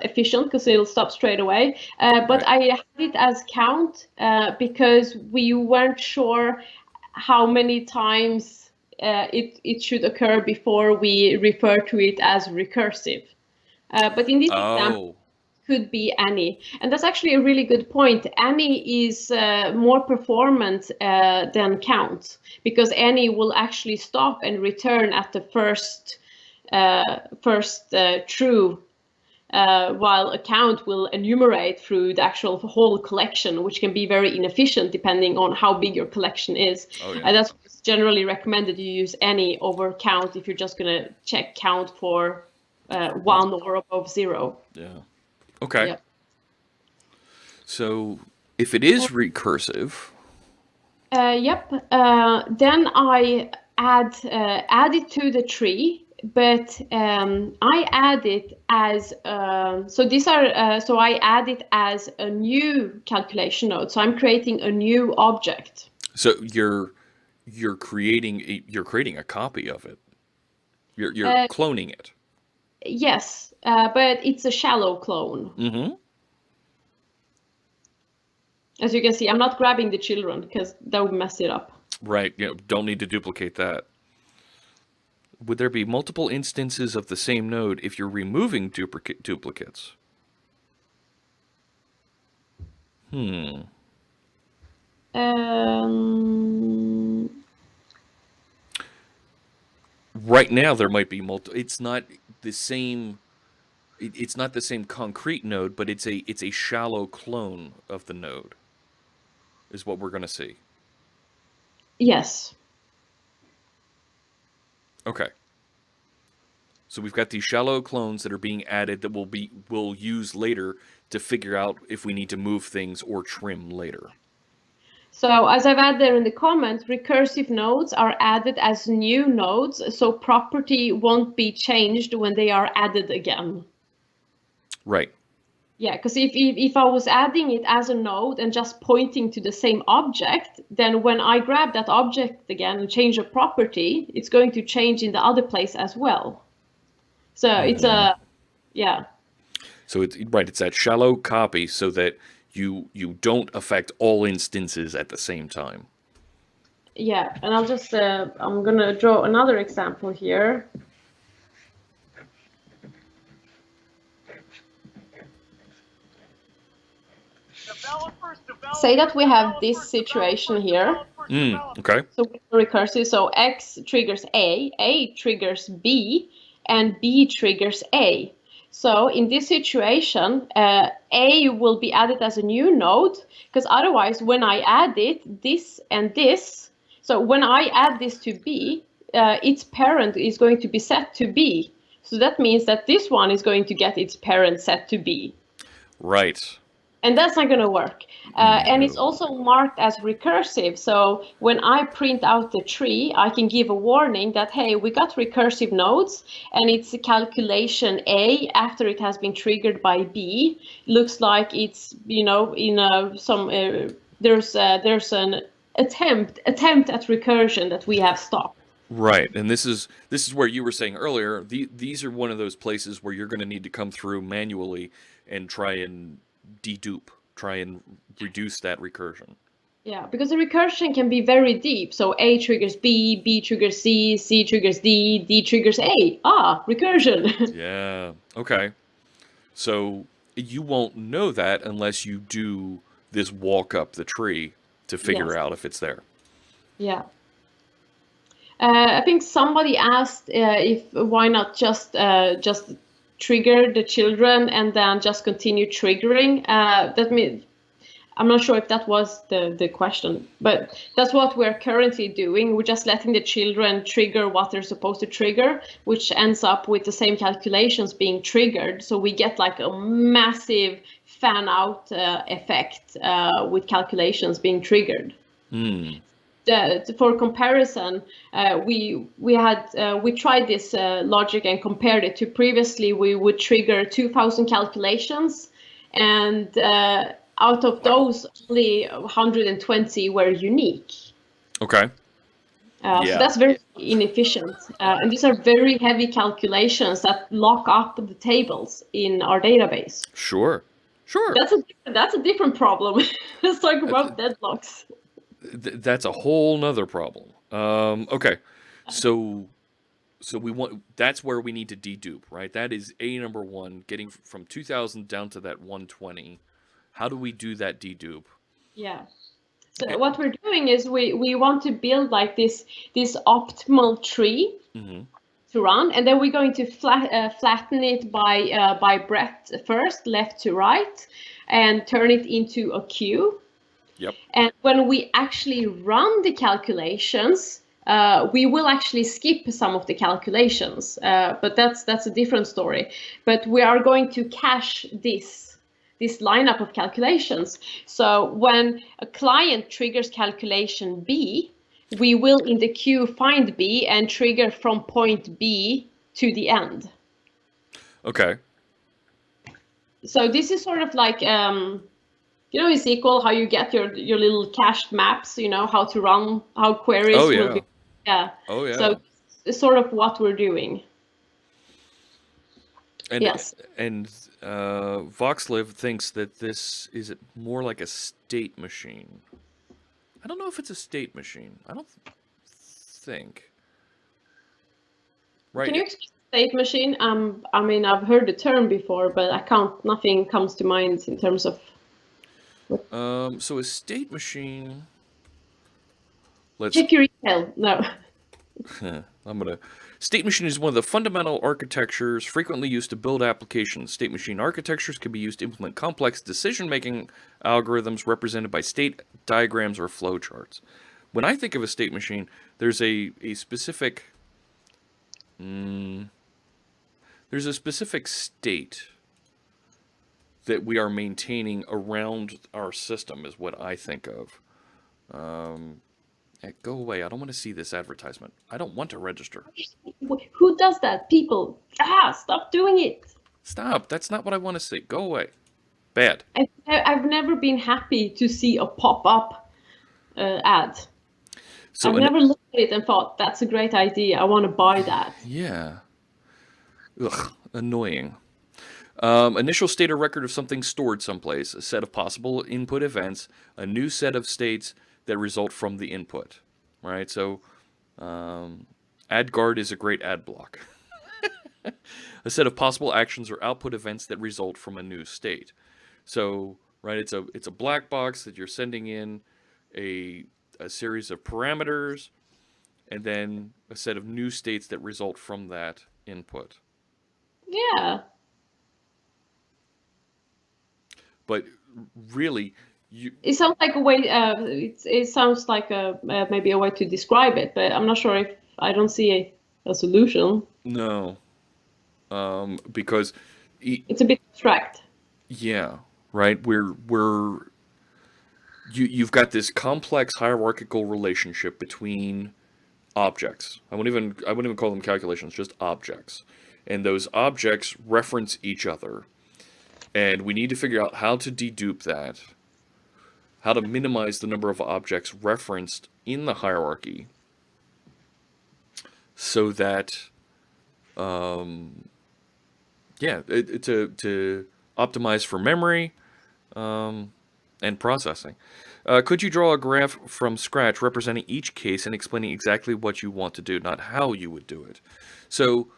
efficient because it'll stop straight away. But right. I had it as count because we weren't sure how many times it should occur before we refer to it as recursive. But in this example, could be any. And that's actually a really good point. Any is more performant than count, because any will actually stop and return at the first true, while a count will enumerate through the actual whole collection, which can be very inefficient depending on how big your collection is. Oh, yeah. That's generally recommended you use any over count if you're just going to check count for 1 or above 0. Yeah. Okay. Yep. So if it is recursive. Then I add it to the tree, but I add it as so I add it as a new calculation node. So I'm creating a new object. So you're creating a copy of it. You're cloning it. Yes, but it's a shallow clone. Mm-hmm. As you can see, I'm not grabbing the children because that would mess it up. Right. Don't need to duplicate that. would there be multiple instances of the same node if you're removing duplicates? Right now, there might be multiple. It's not the same. It's not the same concrete node, but it's a shallow clone of the node. Is what we're going to see. Yes. Okay. So we've got these shallow clones that are being added that we'll use later to figure out if we need to move things or trim later. So as I've added there in the comment, recursive nodes are added as new nodes, so property won't be changed when they are added again. Right. Yeah, because if I was adding it as a node and just pointing to the same object, then when I grab that object again and change a property, it's going to change in the other place as well. So it's a, yeah. So it's right. It's that shallow copy so that you don't affect all instances at the same time. Yeah, and I'll just, I'm going to draw another example here. Say that we have this situation here. Okay. So recursive, so X triggers A triggers B, and B triggers A. So in this situation, A will be added as a new node, because otherwise when I add it, this and this, so when I add this to B, its parent is going to be set to B. So that means that this one is going to get its parent set to B. Right. And that's not going to work. And it's also marked as recursive. So when I print out the tree, I can give a warning that, hey, we got recursive nodes, and it's a calculation A after it has been triggered by B. Looks like it's, you know, in there's an attempt at recursion that we have stopped. Right, and this is where you were saying earlier. These are one of those places where you're going to need to come through manually and try and dedupe, try and reduce that recursion. Yeah, because the recursion can be very deep. So A triggers B, B triggers C, C triggers D, D triggers A. Recursion. Yeah, okay. So you won't know that unless you do this walk up the tree to figure out if it's there. Yeah. I think somebody asked if why not just trigger the children and then just continue triggering. I'm not sure if that was the question, but that's what we're currently doing. We're just letting the children trigger what they're supposed to trigger, which ends up with the same calculations being triggered. So we get like a massive fan out effect with calculations being triggered. For comparison, we tried this logic and compared it to previously. We would trigger 2,000 calculations, and out of those, only 120 were unique. Okay. So that's very inefficient, and these are very heavy calculations that lock up the tables in our database. Sure. That's a different problem. Let's talk about deadlocks. That's a whole nother problem. Okay, so that's where we need to dedupe, right? That is number one, getting from 2,000 down to that 120. How do we do that dedupe? Yeah. So what we're doing is we want to build like this optimal tree to run, and then we're going to flatten it by breadth first, left to right, and turn it into a queue. Yep. And when we actually run the calculations, we will actually skip some of the calculations, but that's a different story. But we are going to cache this lineup of calculations. So when a client triggers calculation B, we will in the queue find B and trigger from point B to the end. Okay. So this is sort of like you know, in SQL, how you get your little cached maps, you know, how to run, how queries will be. Yeah. Oh, yeah. So it's sort of what we're doing. And, yes. And Voxliv thinks that this is more like a state machine. I don't know if it's a state machine. I don't think. Right. Can you explain state machine? I mean, I've heard the term before, but nothing comes to mind in terms of. So a state machine. Let's. Hickory Hill. No. State machine is one of the fundamental architectures frequently used to build applications. State machine architectures can be used to implement complex decision-making algorithms represented by state diagrams or flowcharts. When I think of a state machine, there's a specific state that we are maintaining around our system is what I think of. Go away. I don't want to see this advertisement. I don't want to register. Who does that? People. Stop doing it. Stop. That's not what I want to see. Go away. Bad. I've never been happy to see a pop-up ad. So I've never looked at it and thought, that's a great idea. I want to buy that. Yeah. Ugh, annoying. Initial state or record of something stored someplace, a set of possible input events, a new set of states that result from the input, right? So, add guard is a great ad block. A set of possible actions or output events that result from a new state. So, right, it's a black box that you're sending in a series of parameters, and then a set of new states that result from that input. Yeah. But really, it sounds like a way. It sounds like maybe a way to describe it, but I'm not sure if I don't see a solution. No, because it's a bit abstract. Yeah, right. You've got this complex hierarchical relationship between objects. I wouldn't even call them calculations, just objects, and those objects reference each other, and we need to figure out how to dedupe that. How to minimize the number of objects referenced in the hierarchy so that, to optimize for memory and processing. Could you draw a graph from scratch representing each case and explaining exactly what you want to do, not how you would do it? So,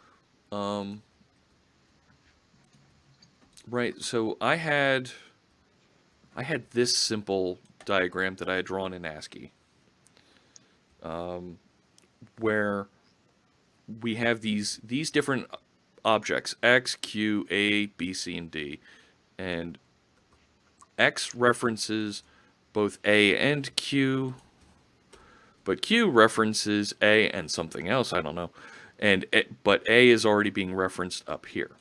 right, so I had this simple diagram that I had drawn in ASCII, where we have these different objects, X, Q, A, B, C, and D, and X references both A and Q, but Q references A and something else, I don't know, but A is already being referenced up here.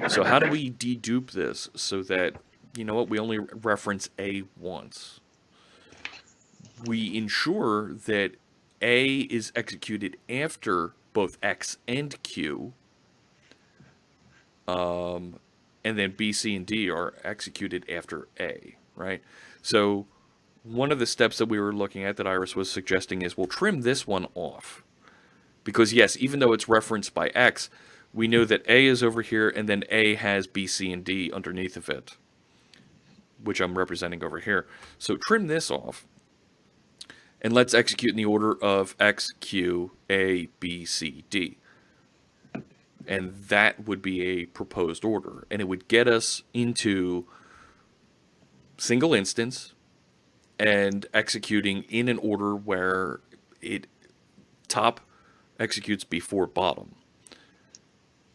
So how do we dedupe this so that, you know what, we only reference A once? We ensure that A is executed after both X and Q, and then B, C, and D are executed after A, right? So one of the steps that we were looking at that Iris was suggesting is we'll trim this one off. Because yes, even though it's referenced by X, we know that A is over here, and then A has B, C, and D underneath of it, which I'm representing over here. So trim this off, and let's execute in the order of X, Q, A, B, C, D. And that would be a proposed order, and it would get us into single instance and executing in an order where it top executes before bottom.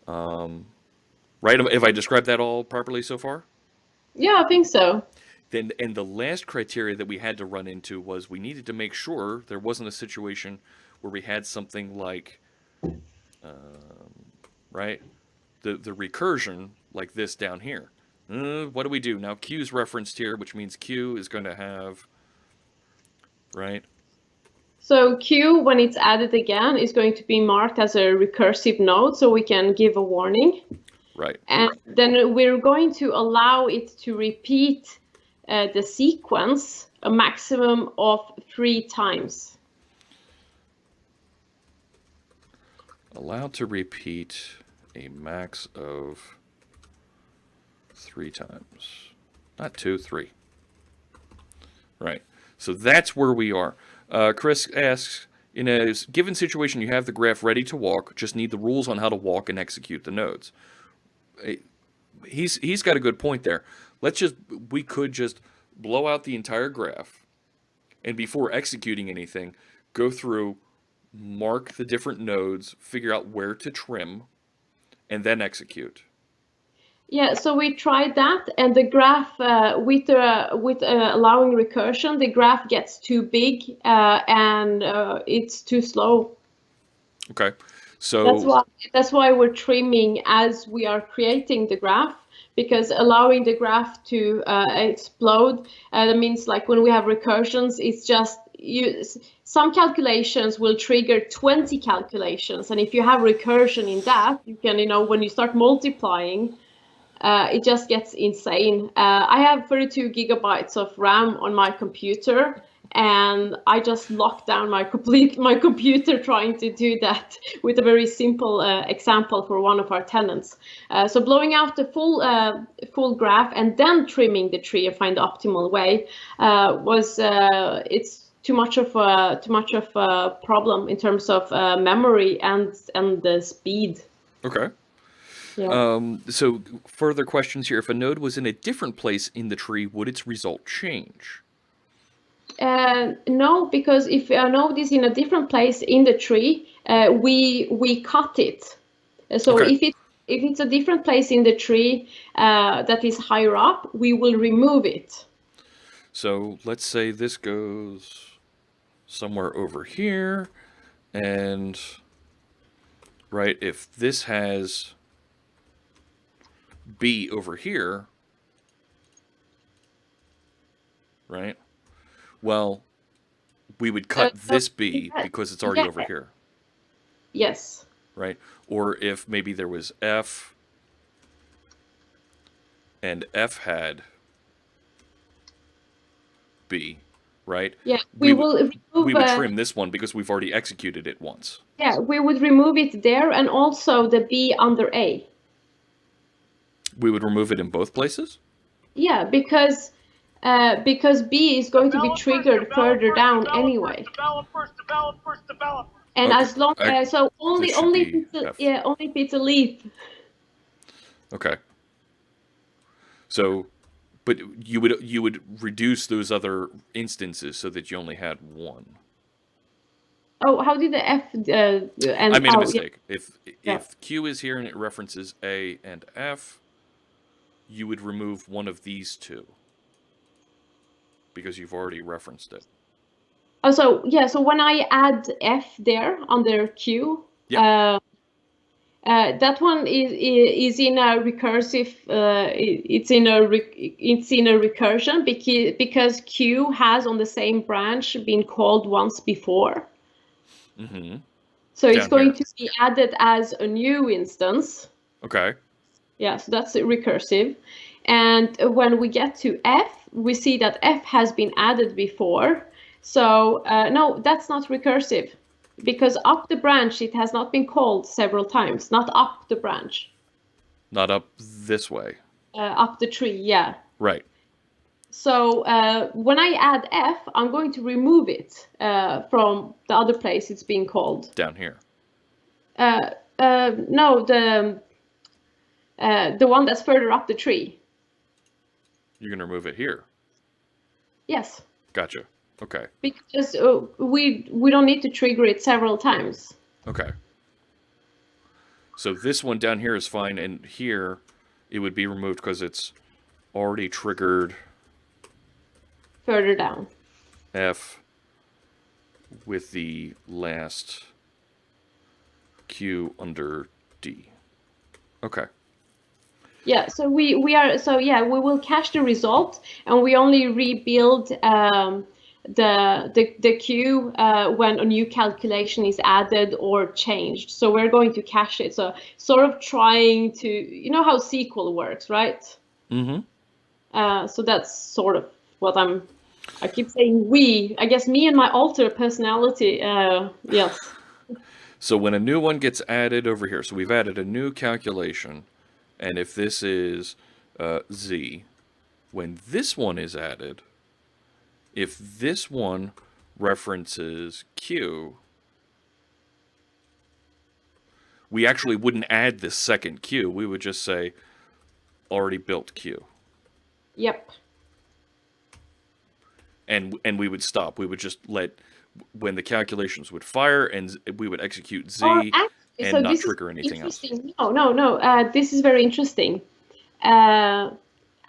Right? If I described that all properly so far? Yeah, I think so. Then, and the last criteria that we had to run into was we needed to make sure there wasn't a situation where we had something like, right, the recursion like this down here. What do we do? Now Q's referenced here, which means Q is going to have, right? So Q, when it's added again, is going to be marked as a recursive node, so we can give a warning. Right. And then we're going to allow it to repeat the sequence a maximum of 3 times. Allowed to repeat a max of 3 times. Not 2, 3. Right. So that's where we are. Chris asks, In a given situation, you have the graph ready to walk, just need the rules on how to walk and execute the nodes. He's got a good point there. We could just blow out the entire graph, and before executing anything, go through, mark the different nodes, figure out where to trim, and then execute. Yeah, so we tried that, and the graph with allowing recursion, the graph gets too big and it's too slow. Okay, so that's why we're trimming as we are creating the graph, because allowing the graph to explode, that means like when we have recursions, it's just some calculations will trigger 20 calculations, and if you have recursion in that, you can, when you start multiplying, it just gets insane. I have 32 gigabytes of RAM on my computer, and I just locked down my computer trying to do that with a very simple example for one of our tenants. So blowing out the full graph and then trimming the tree and find the optimal way it's too much of a problem in terms of memory and the speed. Okay. Yeah. So further questions here. If a node was in a different place in the tree, would its result change? No, because if a node is in a different place in the tree, we cut it. So Okay. if it's a different place in the tree that is higher up, we will remove it. So let's say this goes somewhere over here, and right, if this has B over here, right? Well, we would cut this B because it's already over here. Yes. Right? Or if maybe there was F, and F had B, right? Yeah, we would trim this one because we've already executed it once. Yeah, we would remove it there, and also the B under A. We would remove it in both places? Yeah, because B is going to be triggered further down anyway. Developers. And Okay. as long so only if it's a leaf. Okay. So, but you would reduce those other instances so that you only had one. Oh, how did the F and I made a mistake. Yeah. If Q is here and it references A and F, you would remove one of these two because you've already referenced it. Oh, so yeah. So when I add F there under Q, Yeah. that one is in a recursive. It's in a recursion because Q has on the same branch been called once before. Mm-hmm. So it's going to be added as a new instance. Okay. Yeah, so that's recursive. And when we get to F, we see that F has been added before. So no, that's not recursive, because up the branch, it has not been called several times, not up the branch. Not up this way. Up the tree, yeah. Right. So when I add F, I'm going to remove it from the other place it's being called. Down here. No, the one that's further up the tree. You're going to remove it here. Yes. Gotcha. Okay. Because we don't need to trigger it several times. Okay. So this one down here is fine, and here it would be removed because it's already triggered further down. F with the last Q under D. Okay. Yeah, so we will cache the result, and we only rebuild the queue when a new calculation is added or changed. So we're going to cache it. So sort of trying to, you know how SQL works, right? Mm-hmm. So that's sort of what I keep saying we. I guess me and my alter personality. Yes. So when a new one gets added over here, so we've added a new calculation. And if this is Z, when this one is added, if this one references Q, we actually wouldn't add this second queue. We would just say already built queue. Yep. And we would stop. We would just let, when the calculations would fire, and we would execute Z and so not this trigger is anything else. interesting. No. This is very interesting.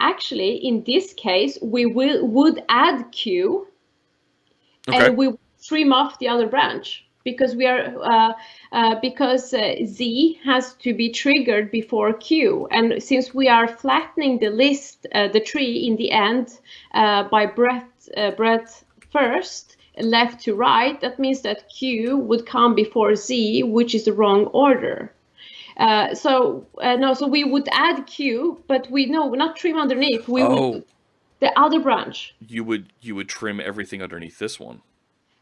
Actually, in this case, we would add Q, Okay. and we would trim off the other branch because we are because Z has to be triggered before Q, and since we are flattening the list, the tree in the end by breadth first, left to right, that means that Q would come before Z, which is the wrong order. So we would add Q, but we're not trim underneath. We would the other branch. You would trim everything underneath this one.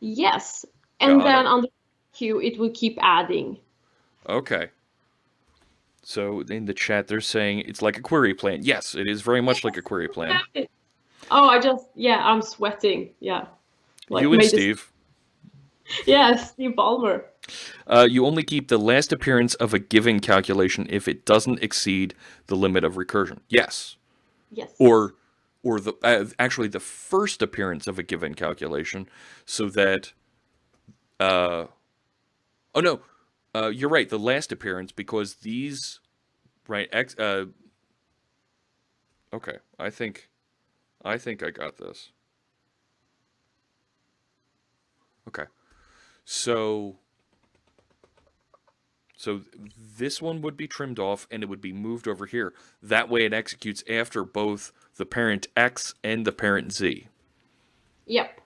Yes, and Got then it. under Q it will keep adding. Okay. So in the chat they're saying it's like a query plan. Yes, it is very much like a query plan. Oh, I'm sweating. Yeah. Like You and made this- Steve. Yeah, Steve Ballmer. You only keep the last appearance of a given calculation if it doesn't exceed the limit of recursion. Yes. Yes. Or the actually the first appearance of a given calculation, so that you're right, the last appearance, because these okay, I think I got this. Okay. So this one would be trimmed off and it would be moved over here. That way it executes after both the parent X and the parent Z. Yep.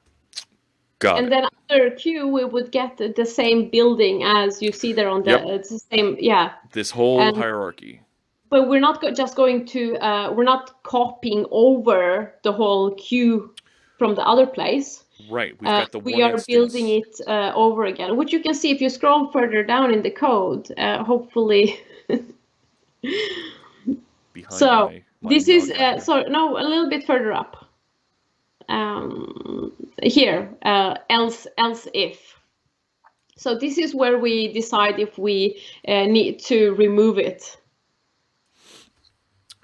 Got And it. then under Q we would get the same building as you see there on the Yep. it's the same, yeah. This whole And- hierarchy. But we're not just going to we're not copying over the whole Q from the other place. Right. We've got the We one are instance building it over again, which you can see if you scroll further down in the code. Hopefully. behind So my this is non-calculator. a little bit further up. Here, else if. So this is where we decide if we need to remove it.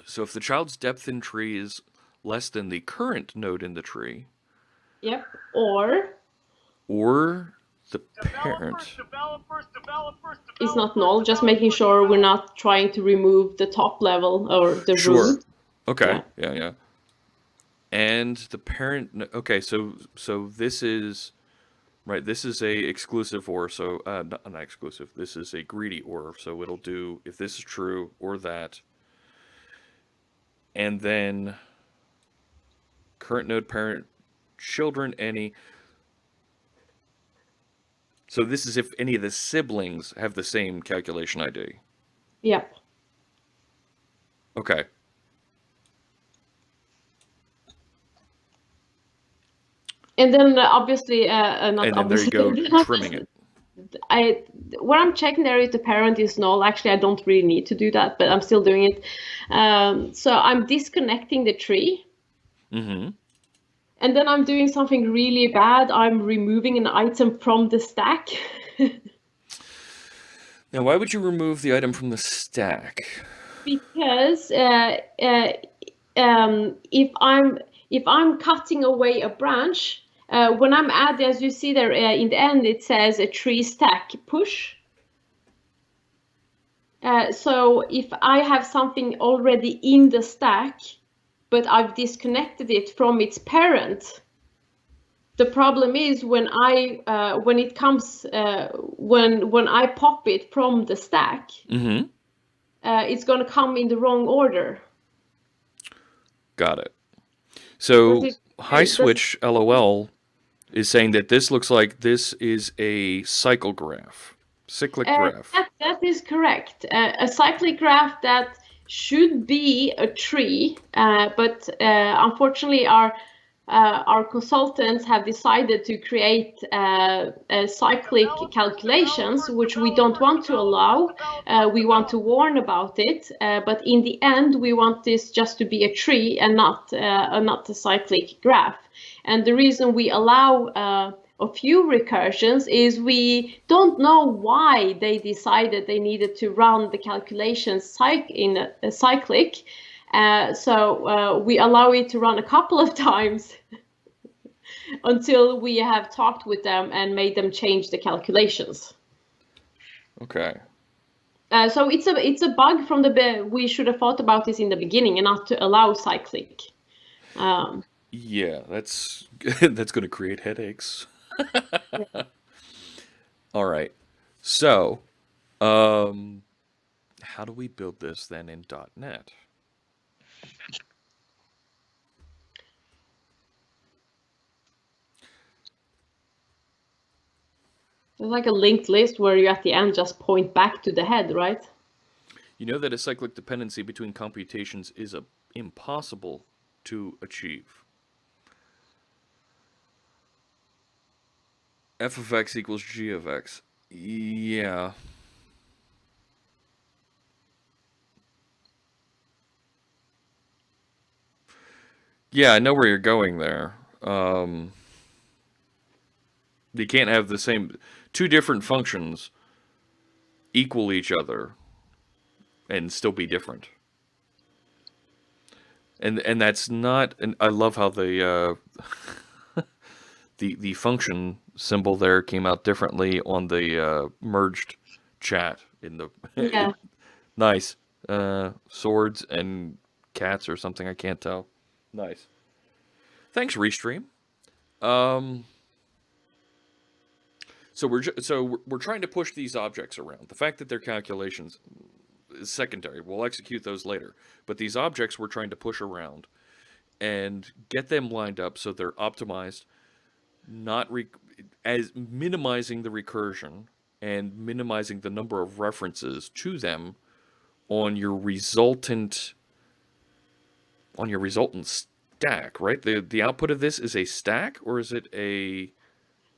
So if the child's depth in tree is less than the current node in the tree, Yep. Or the parent. Developers. it's not null. Just making sure we're not trying to remove the top level or the Sure. root. Okay. Yeah. And the parent. Okay. So this is right. This is a exclusive OR. So not exclusive. This is a greedy OR. So it'll do if this is true or that. And then current node, parent, children, any. So this is if any of the siblings have the same calculation ID. Yep. Okay. And then obviously, not And then there obviously. you go, trimming it. What I'm checking there if the parent is null. Actually, I don't really need to do that, but I'm still doing it. So I'm disconnecting the tree. Mm-hmm. And then I'm doing something really bad. I'm removing an item from the stack. Now, why would you remove the item from the stack? Because if I'm cutting away a branch, when I'm adding, as you see there in the end, it says a tree stack push. So if I have something already in the stack, but I've disconnected it from its parent, the problem is when I pop it from the stack, Mm-hmm. it's going to come in the wrong order. Got it. So Does it- High does- Switch LOL is saying that this looks like this is a cycle graph, cyclic graph. That is correct. A cyclic graph that should be a tree, but unfortunately our consultants have decided to create cyclic calculations, which we don't want to allow. We want to warn about it, but in the end, we want this just to be a tree and not a cyclic graph. And the reason we allow a few recursions is we don't know why they decided they needed to run the calculations in a cyclic. So we allow it to run a couple of times until we have talked with them and made them change the calculations. Okay. So it's a bug from we should have thought about this in the beginning and not to allow cyclic. Yeah, that's that's going to create headaches. All right. So, how do we build this then in .NET? There's like a linked list where you at the end just point back to the head, right? You know that a cyclic dependency between computations is impossible to achieve. F of x equals g of x. Yeah. Yeah, I know where you're going there. You can't have the same two different functions equal each other and still be different. And that's not. And I love how the the function symbol there came out differently on the merged chat in the. Yeah. Nice. Swords and cats or something. I can't tell. Nice. Thanks, Restream. So we're trying to push these objects around. The fact that they're calculations is secondary. We'll execute those later. But these objects we're trying to push around and get them lined up so they're optimized, as minimizing the recursion and minimizing the number of references to them on your resultant stack, right? The output of this is a stack, or is it a?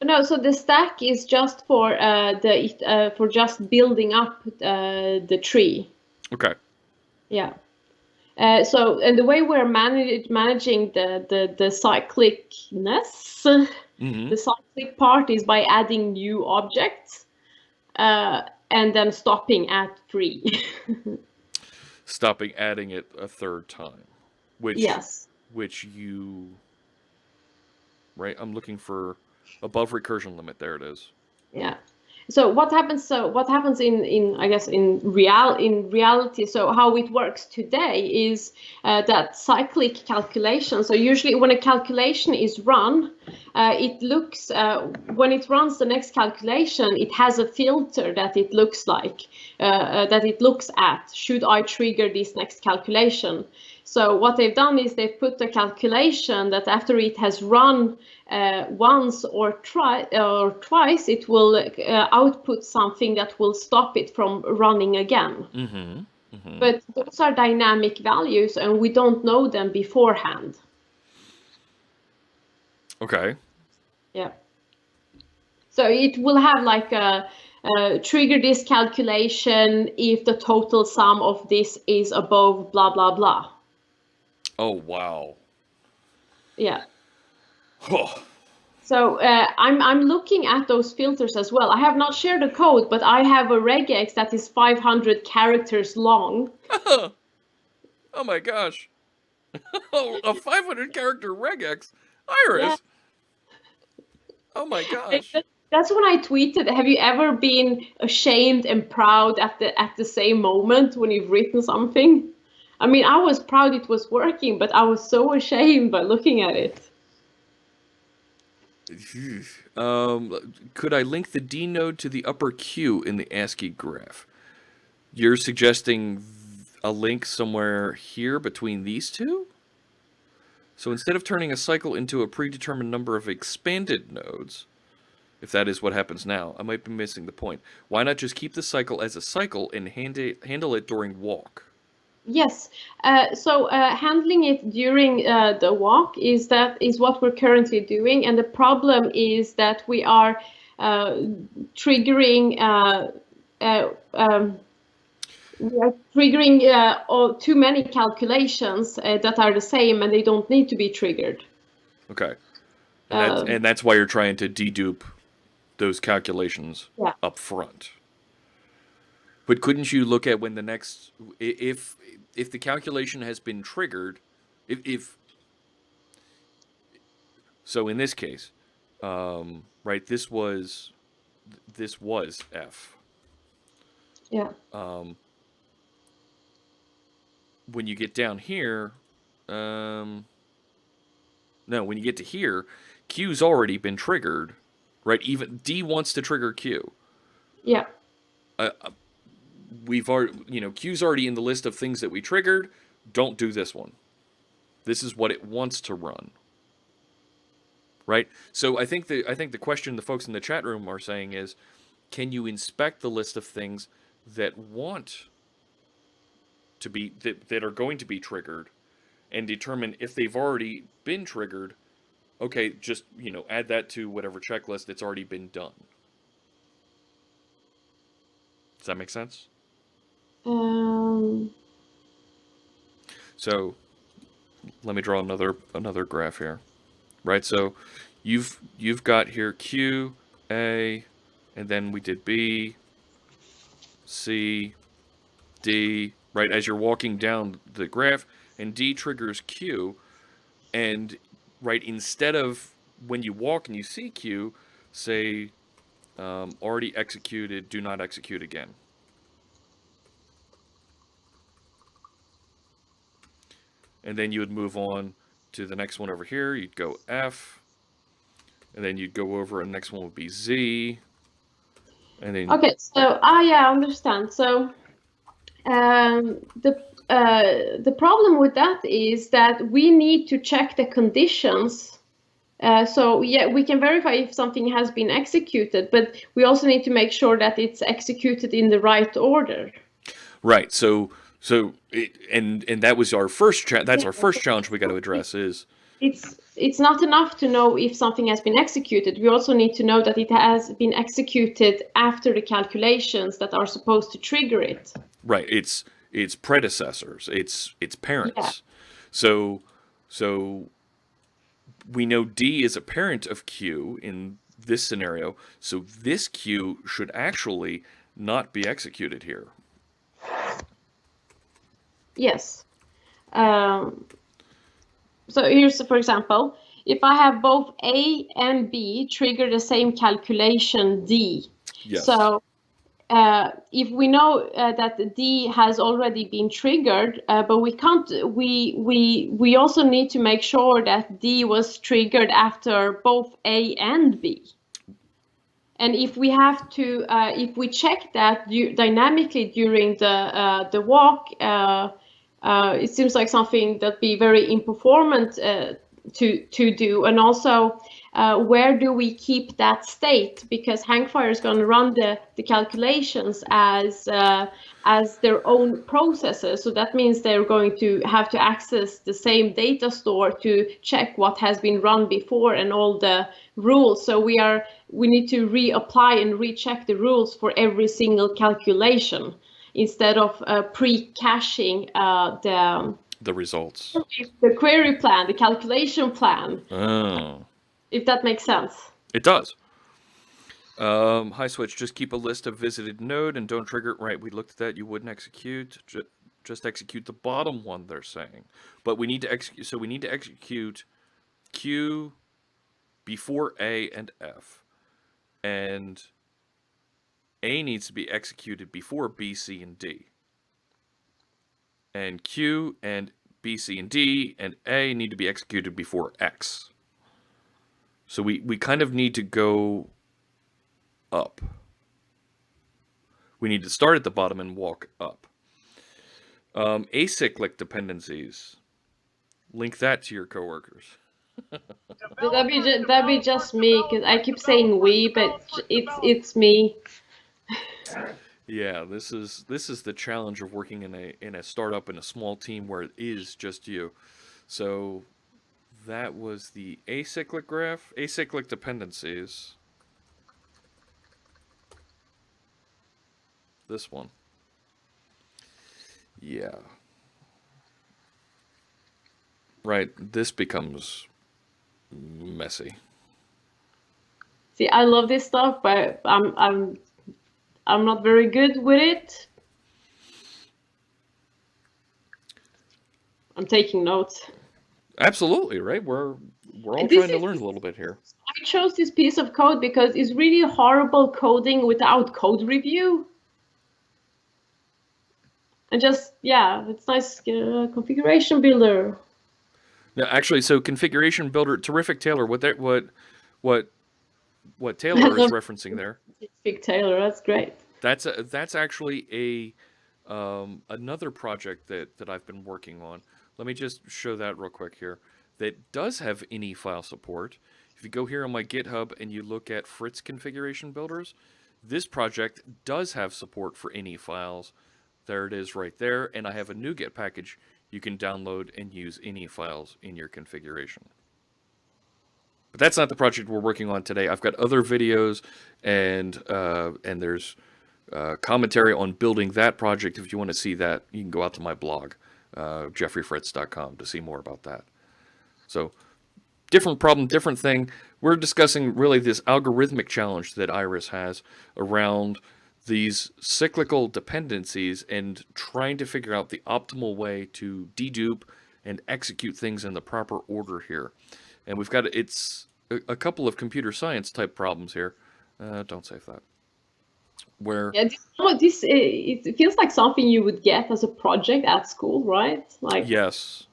No, so the stack is just for for just building up the tree. Okay. Yeah. So and the way we're managing the cyclicness, the cyclic part is by adding new objects, and then stopping at 3. Stopping adding it a third time, which yes. Which you, right? I'm looking for above recursion limit. There it is. Yeah. So what happens? So what happens in I guess in reality? So how it works today is that cyclic calculation. So usually when a calculation is run, it looks when it runs the next calculation, it has a filter that it looks like that it looks at. Should I trigger this next calculation? So what they've done is they've put a calculation that after it has run once or twice, it will output something that will stop it from running again. But those are dynamic values, and we don't know them beforehand. Okay. Yeah. So it will have like a trigger this calculation if the total sum of this is above blah blah blah. Oh wow. Yeah. So I'm looking at those filters as well. I have not shared the code, but I have a regex that is 500 characters long. Oh my gosh. A 500 character regex. Iris. Yeah. Oh my gosh. That's when I tweeted, have you ever been ashamed and proud at the same moment when you've written something? I mean, I was proud it was working, but I was so ashamed by looking at it. Could I link the D node to the upper Q in the ASCII graph? You're suggesting a link somewhere here between these two? So instead of turning a cycle into a predetermined number of expanded nodes, if that is what happens now, I might be missing the point. Why not just keep the cycle as a cycle and handle it during walk? Yes, so handling it during the walk is what we're currently doing, and the problem is that we are triggering too many calculations that are the same, and they don't need to be triggered. Okay, And that's why you're trying to dedupe those calculations Yeah. up front. But couldn't you look at when the next, if the calculation has been triggered, if so in this case, right, this was F. Yeah. When you get down here, no, when you get to here, Q's already been triggered, right? Even D wants to trigger Q. Yeah. We've already, Q's already in the list of things that we triggered. Don't do this one. This is what it wants to run. Right? So I think the question the folks in the chat room are saying is, can you inspect the list of things that want to be that are going to be triggered and determine if they've already been triggered? Okay, just, add that to whatever checklist that's already been done. Does that make sense? So let me draw another graph here. Right? So you've got here Q, A, and then we did B, C, D, right? As you're walking down the graph, and D triggers Q, and right, instead of when you walk and you see Q, say already executed, do not execute again. And then you would move on to the next one over here. You'd go F, and then you'd go over, and the next one would be Z. And then Okay, so I understand. So the problem with that is that we need to check the conditions. So yeah, we can verify if something has been executed, but we also need to make sure that it's executed in the right order. Right. So and that was our first that's our first challenge we got to address is it's not enough to know if something has been executed. We also need to know that it has been executed after the calculations that are supposed to trigger it. Right. It's predecessors. It's parents. Yeah. So we know D is a parent of Q in this scenario. So this Q should actually not be executed here. Yes. So here's, for example, if I have both A and B trigger the same calculation D. Yes. So if we know that D has already been triggered, but we can't, we also need to make sure that D was triggered after both A and B. And if we have to, if we check that dynamically during the walk, it seems like something that'd be very imperformant to do. And also, where do we keep that state? Because Hangfire is going to run the calculations as their own processes. So that means they're going to have to access the same data store to check what has been run before and all the rules. So we need to reapply and recheck the rules for every single calculation, instead of pre-caching the results. The query plan, the calculation plan. Oh. If that makes sense. It does. Hi Switch, just keep a list of visited node and don't trigger it. Right, we looked at that. You wouldn't execute. Just execute the bottom one, they're saying. But we need to execute. So we need to execute Q before A and F. And A needs to be executed before B, C, and D. And Q and B, C, and D and A need to be executed before X. So we kind of need to go up. We need to start at the bottom and walk up. Acyclic dependencies. Link that to your coworkers. That'd be just me, because I keep saying we, but it's me. Yeah, this is the challenge of working in a startup in a small team where it is just you. So that was the acyclic graph, acyclic dependencies. This one. Yeah. Right, this becomes messy. See, I love this stuff, but I'm not very good with it. I'm taking notes. Absolutely, right? We're all This trying to is- learn a little bit here. I chose this piece of code because it's really horrible coding without code review. And just, yeah, it's nice configuration builder. Now, actually, so configuration builder, terrific, Taylor. What Taylor is referencing there? Big Taylor, that's great. That's actually another project that I've been working on. Let me just show that real quick here. That does have any file support. If you go here on my GitHub and you look at Fritz configuration builders, this project does have support for any files. There it is right there, and I have a NuGet package you can download and use any files in your configuration. But that's not the project we're working on today. I've got other videos and there's commentary on building that project. If you want to see that, you can go out to my blog, jeffreyfritz.com, to see more about that. So, different problem, different thing. We're discussing really this algorithmic challenge that Iris has around these cyclical dependencies and trying to figure out the optimal way to dedupe and execute things in the proper order here. And we've got, it's a couple of computer science type problems here. Don't save that. Where Yeah, it feels like something you would get as a project at school, right? Like yes.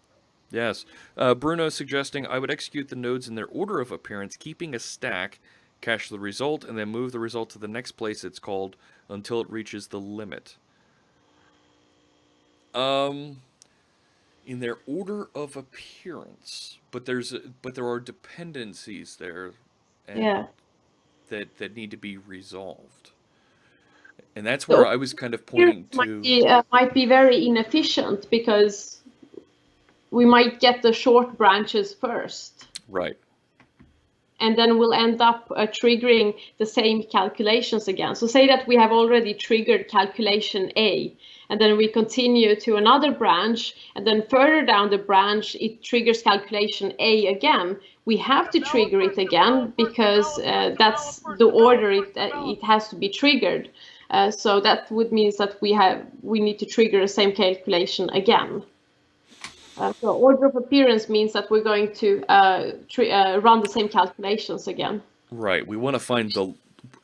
Bruno suggesting I would execute the nodes in their order of appearance, keeping a stack, cache the result, and then move the result to the next place it's called until it reaches the limit. In their order of appearance, but there are dependencies there, and yeah. that need to be resolved. And that's where I was kind of pointing to. Might be very inefficient because we might get the short branches first. Right. And then we'll end up triggering the same calculations again. So say that we have already triggered calculation A, and then we continue to another branch, and then further down the branch, it triggers calculation A again. We have to trigger it again because that's the order it has to be triggered. So that would mean that we need to trigger the same calculation again. So order of appearance means that we're going to run the same calculations again. Right. We want to find the.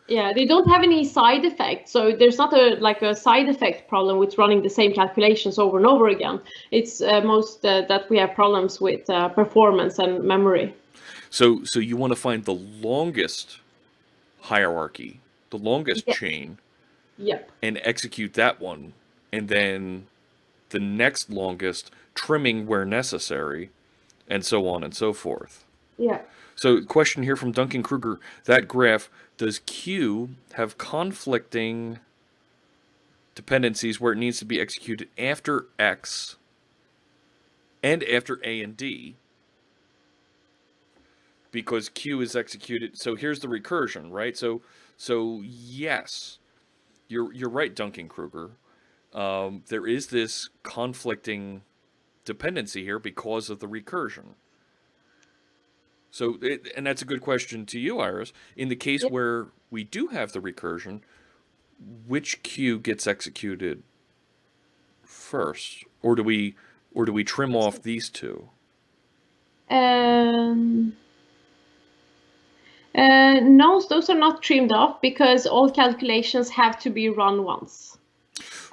Yeah, they don't have any side effects, so there's not a side effect problem with running the same calculations over and over again. It's most that we have problems with performance and memory. So you want to find the longest hierarchy, the longest chain. Yep. And execute that one, and then the next longest, trimming where necessary, and so on and so forth. Yeah. So, question here from Duncan Kruger: that graph, does Q have conflicting dependencies where it needs to be executed after X and after A and D? Because Q is executed. So here's the recursion, right? So yes. You're right, Duncan Kruger. There is this conflicting dependency here because of the recursion. So, and that's a good question to you, Iris. In the case where we do have the recursion, which queue gets executed first, or do we trim off these two? No, those are not trimmed off because all calculations have to be run once.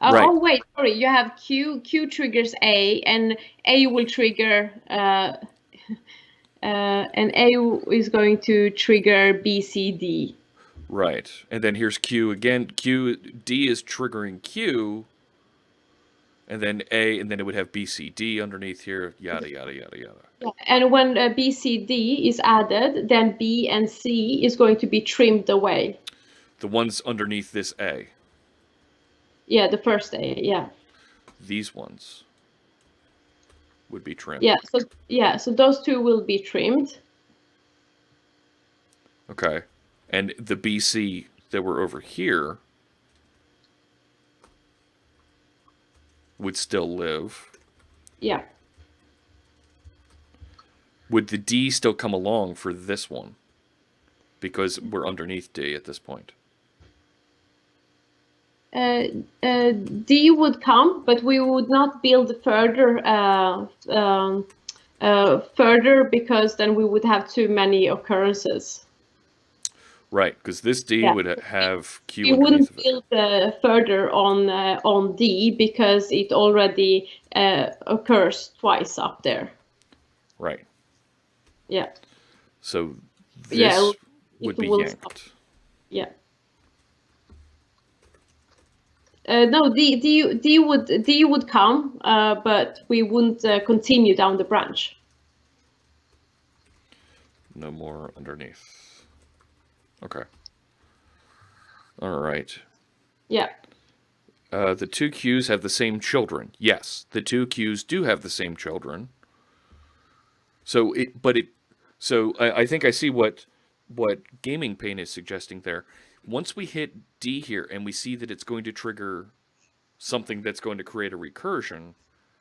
Right. Oh wait, sorry. You have Q triggers A, and A will trigger, and A is going to trigger B, C, D. Right, and then here's Q again. D is triggering Q, and then A, and then it would have B, C, D underneath here. Yada yada yada yada. Yeah, and when B, C, D is added, then B and C is going to be trimmed away. The ones underneath this A. Yeah, the first A, yeah. These ones would be trimmed. Yeah, so those two will be trimmed. Okay. And the BC that were over here would still live. Yeah. Would the D still come along for this one? because we're underneath D at this point. D would come, but we would not build further further, because then we would have too many occurrences. Right, because this D Yeah. would have Q We underneath wouldn't of it. build further on D, because it already occurs twice up there. Right. Yeah. So this Yeah, would it be will yanked. stop. Yeah. No, D would come, but we wouldn't continue down the branch. No more underneath. Okay. All right. Yeah. The two Qs have the same children. Yes, the two Qs do have the same children. So I think I see what Gaming Pain is suggesting there. Once we hit D here and we see that it's going to trigger something that's going to create a recursion,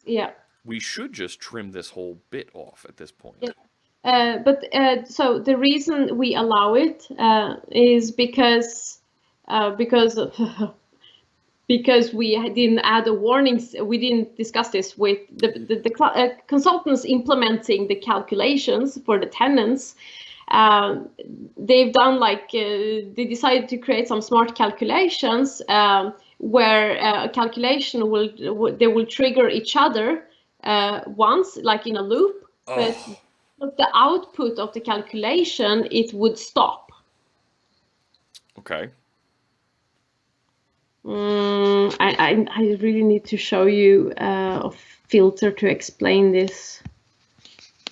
Yeah. we should just trim this whole bit off at this point. Yeah. So the reason we allow it is because because we didn't add a warnings. We didn't discuss this with the consultants implementing the calculations for the tenants. They've done they decided to create some smart calculations where a calculation they will trigger each other once, like in a loop, but the output of the calculation, it would stop. Okay. I really need to show you a filter to explain this.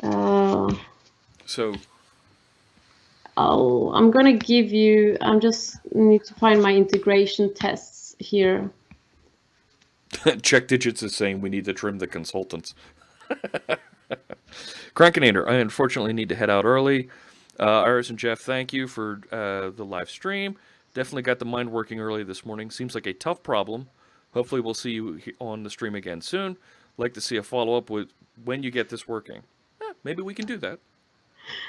So I'm gonna give you. I just need to find my integration tests here. Check Digits is saying we need to trim the consultants. Crankinator, I unfortunately need to head out early. Iris and Jeff, thank you for the live stream. Definitely got the mind working early this morning. Seems like a tough problem. Hopefully we'll see you on the stream again soon. Like to see a follow-up with when you get this working. Maybe we can do that.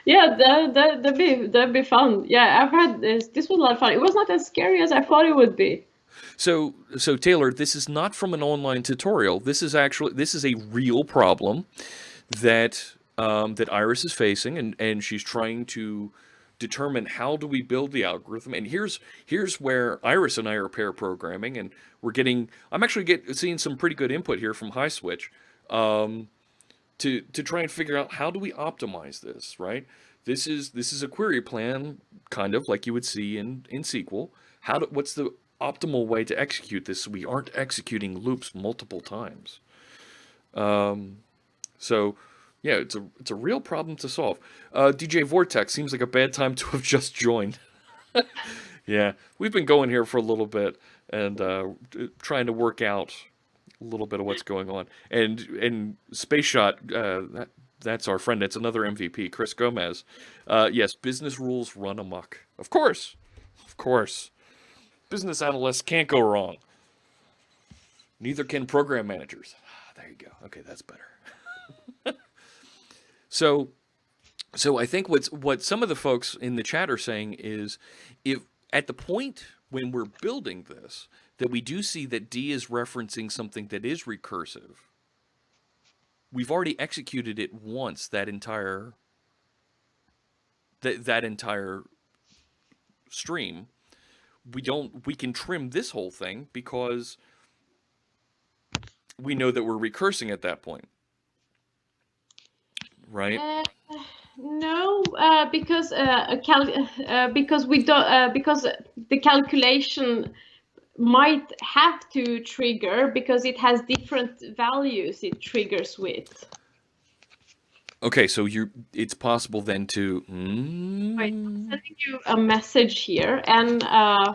Yeah, that'd be fun. Yeah, I've had this. This was a lot of fun. It was not as scary as I thought it would be. So Taylor, this is not from an online tutorial. This is a real problem that that Iris is facing, and she's trying to determine how do we build the algorithm. And here's where Iris and I are pair programming, and I'm actually seeing some pretty good input here from High Switch to try and figure out how do we optimize this, right? This is a query plan, kind of like you would see in SQL. What's the optimal way to execute this so we aren't executing loops multiple times? So yeah, it's a real problem to solve. DJ Vortex seems like a bad time to have just joined. Yeah, we've been going here for a little bit and trying to work out a little bit of what's going on. And Space Shot, that's our friend. It's another MVP, Chris Gomez. Yes, business rules run amok. Of course. Business analysts can't go wrong. Neither can program managers. There you go. Okay, that's better. So I think what some of the folks in the chat are saying is, if at the point when we're building this, that we do see that D is referencing something that is recursive, we've already executed it once, that entire stream. We can trim this whole thing because we know that we're recursing at that point. Right? No, because we don't because the calculation might have to trigger because it has different values it triggers with. Okay, so it's possible then to. Wait, I'm sending you a message here, and I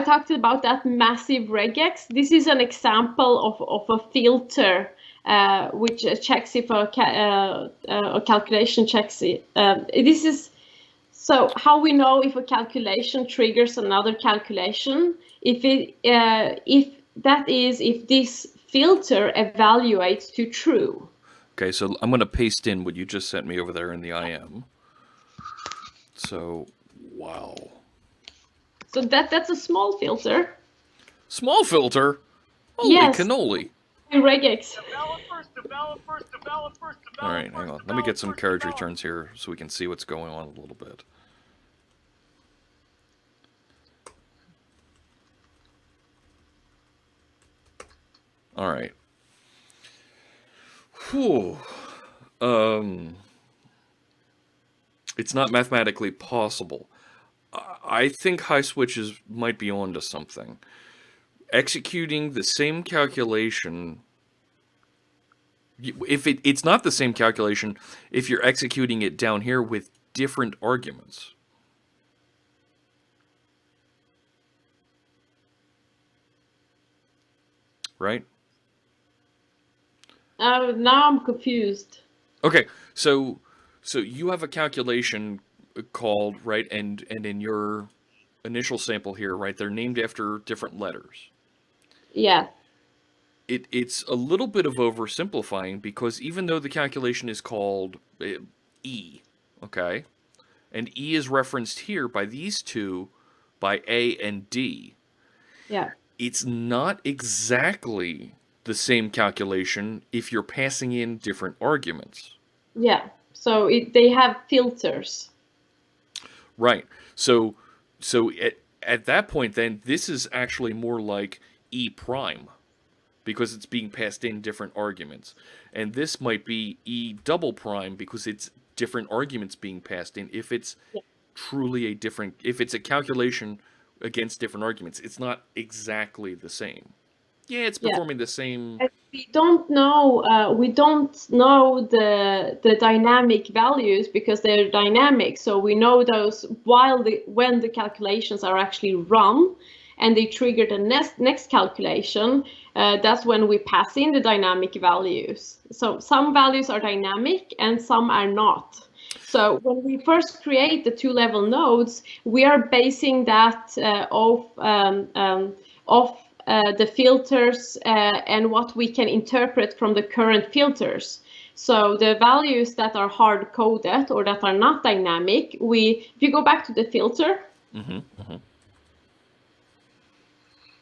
talked about that massive regex. This is an example of a filter. Which checks if a calculation checks it. This is so how we know if a calculation triggers another calculation. If this filter evaluates to true. Okay, so I'm going to paste in what you just sent me over there in the IM. So, wow. So that's a small filter. Small filter? Holy Yes. cannoli. In regex. Developers. All right, hang on. Let me get some carriage returns here so we can see what's going on a little bit. All right. Whew. It's not mathematically possible. I think high switches might be onto something. Executing the same calculation. If it's not the same calculation, if you're executing it down here with different arguments. Right? Now I'm confused. Okay, so you have a calculation called, right, and in your initial sample here, right, they're named after different letters. Yeah. It's a little bit of oversimplifying because even though the calculation is called E, okay, and E is referenced here by these two, by A and D, Yeah. it's not exactly the same calculation if you're passing in different arguments. Yeah. So they have filters. Right. So at that point, then this is actually more like E prime because it's being passed in different arguments, and this might be E double prime because it's different arguments being passed in. If it's truly a different, if it's a calculation against different arguments, it's not exactly the same. Yeah, it's performing the same. And we don't know. We don't know the dynamic values because they're dynamic. So we know those when the calculations are actually run, and they trigger the next calculation. That's when we pass in the dynamic values. So some values are dynamic and some are not. So when we first create the two-level nodes, we are basing that off the filters and what we can interpret from the current filters. So the values that are hard-coded or that are not dynamic, if you go back to the filter.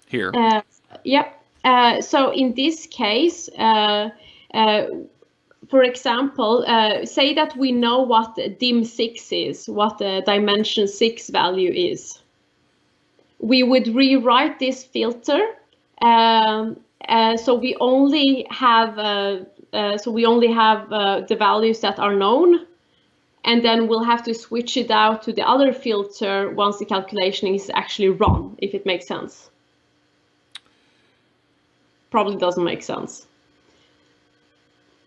Here. Yep. So in this case, for example, say that we know what dim6 is, what the dimension 6 value is. We would rewrite this filter, so we only have the values that are known, and then we'll have to switch it out to the other filter once the calculation is actually run, if it makes sense. Probably doesn't make sense.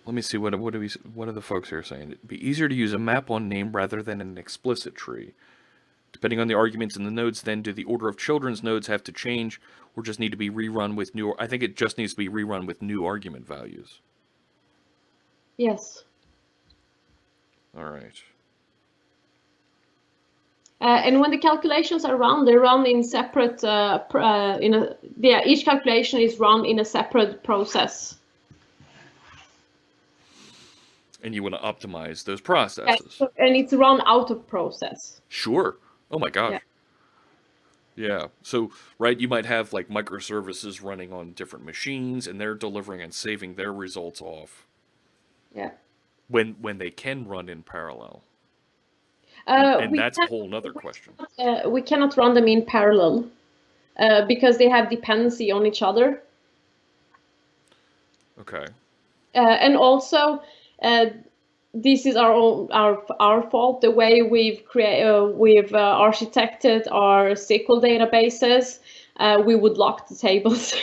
Let me see, what are the folks here saying? It'd be easier to use a map on name rather than an explicit tree. Depending on the arguments in the nodes, then do the order of children's nodes have to change or just need to be rerun with new? I think it just needs to be rerun with new argument values. Yes. All right. And when the calculations are run, they're run in separate. Each calculation is run in a separate process. And you want to optimize those processes. And it's run out of process. Sure. Oh my gosh. Yeah. So, right, you might have like microservices running on different machines and they're delivering and saving their results off. Yeah. When they can run in parallel. And that's a whole nother question. We cannot run them in parallel because they have dependency on each other. Okay. And also, this is our fault. The way we've architected our SQL databases, we would lock the tables.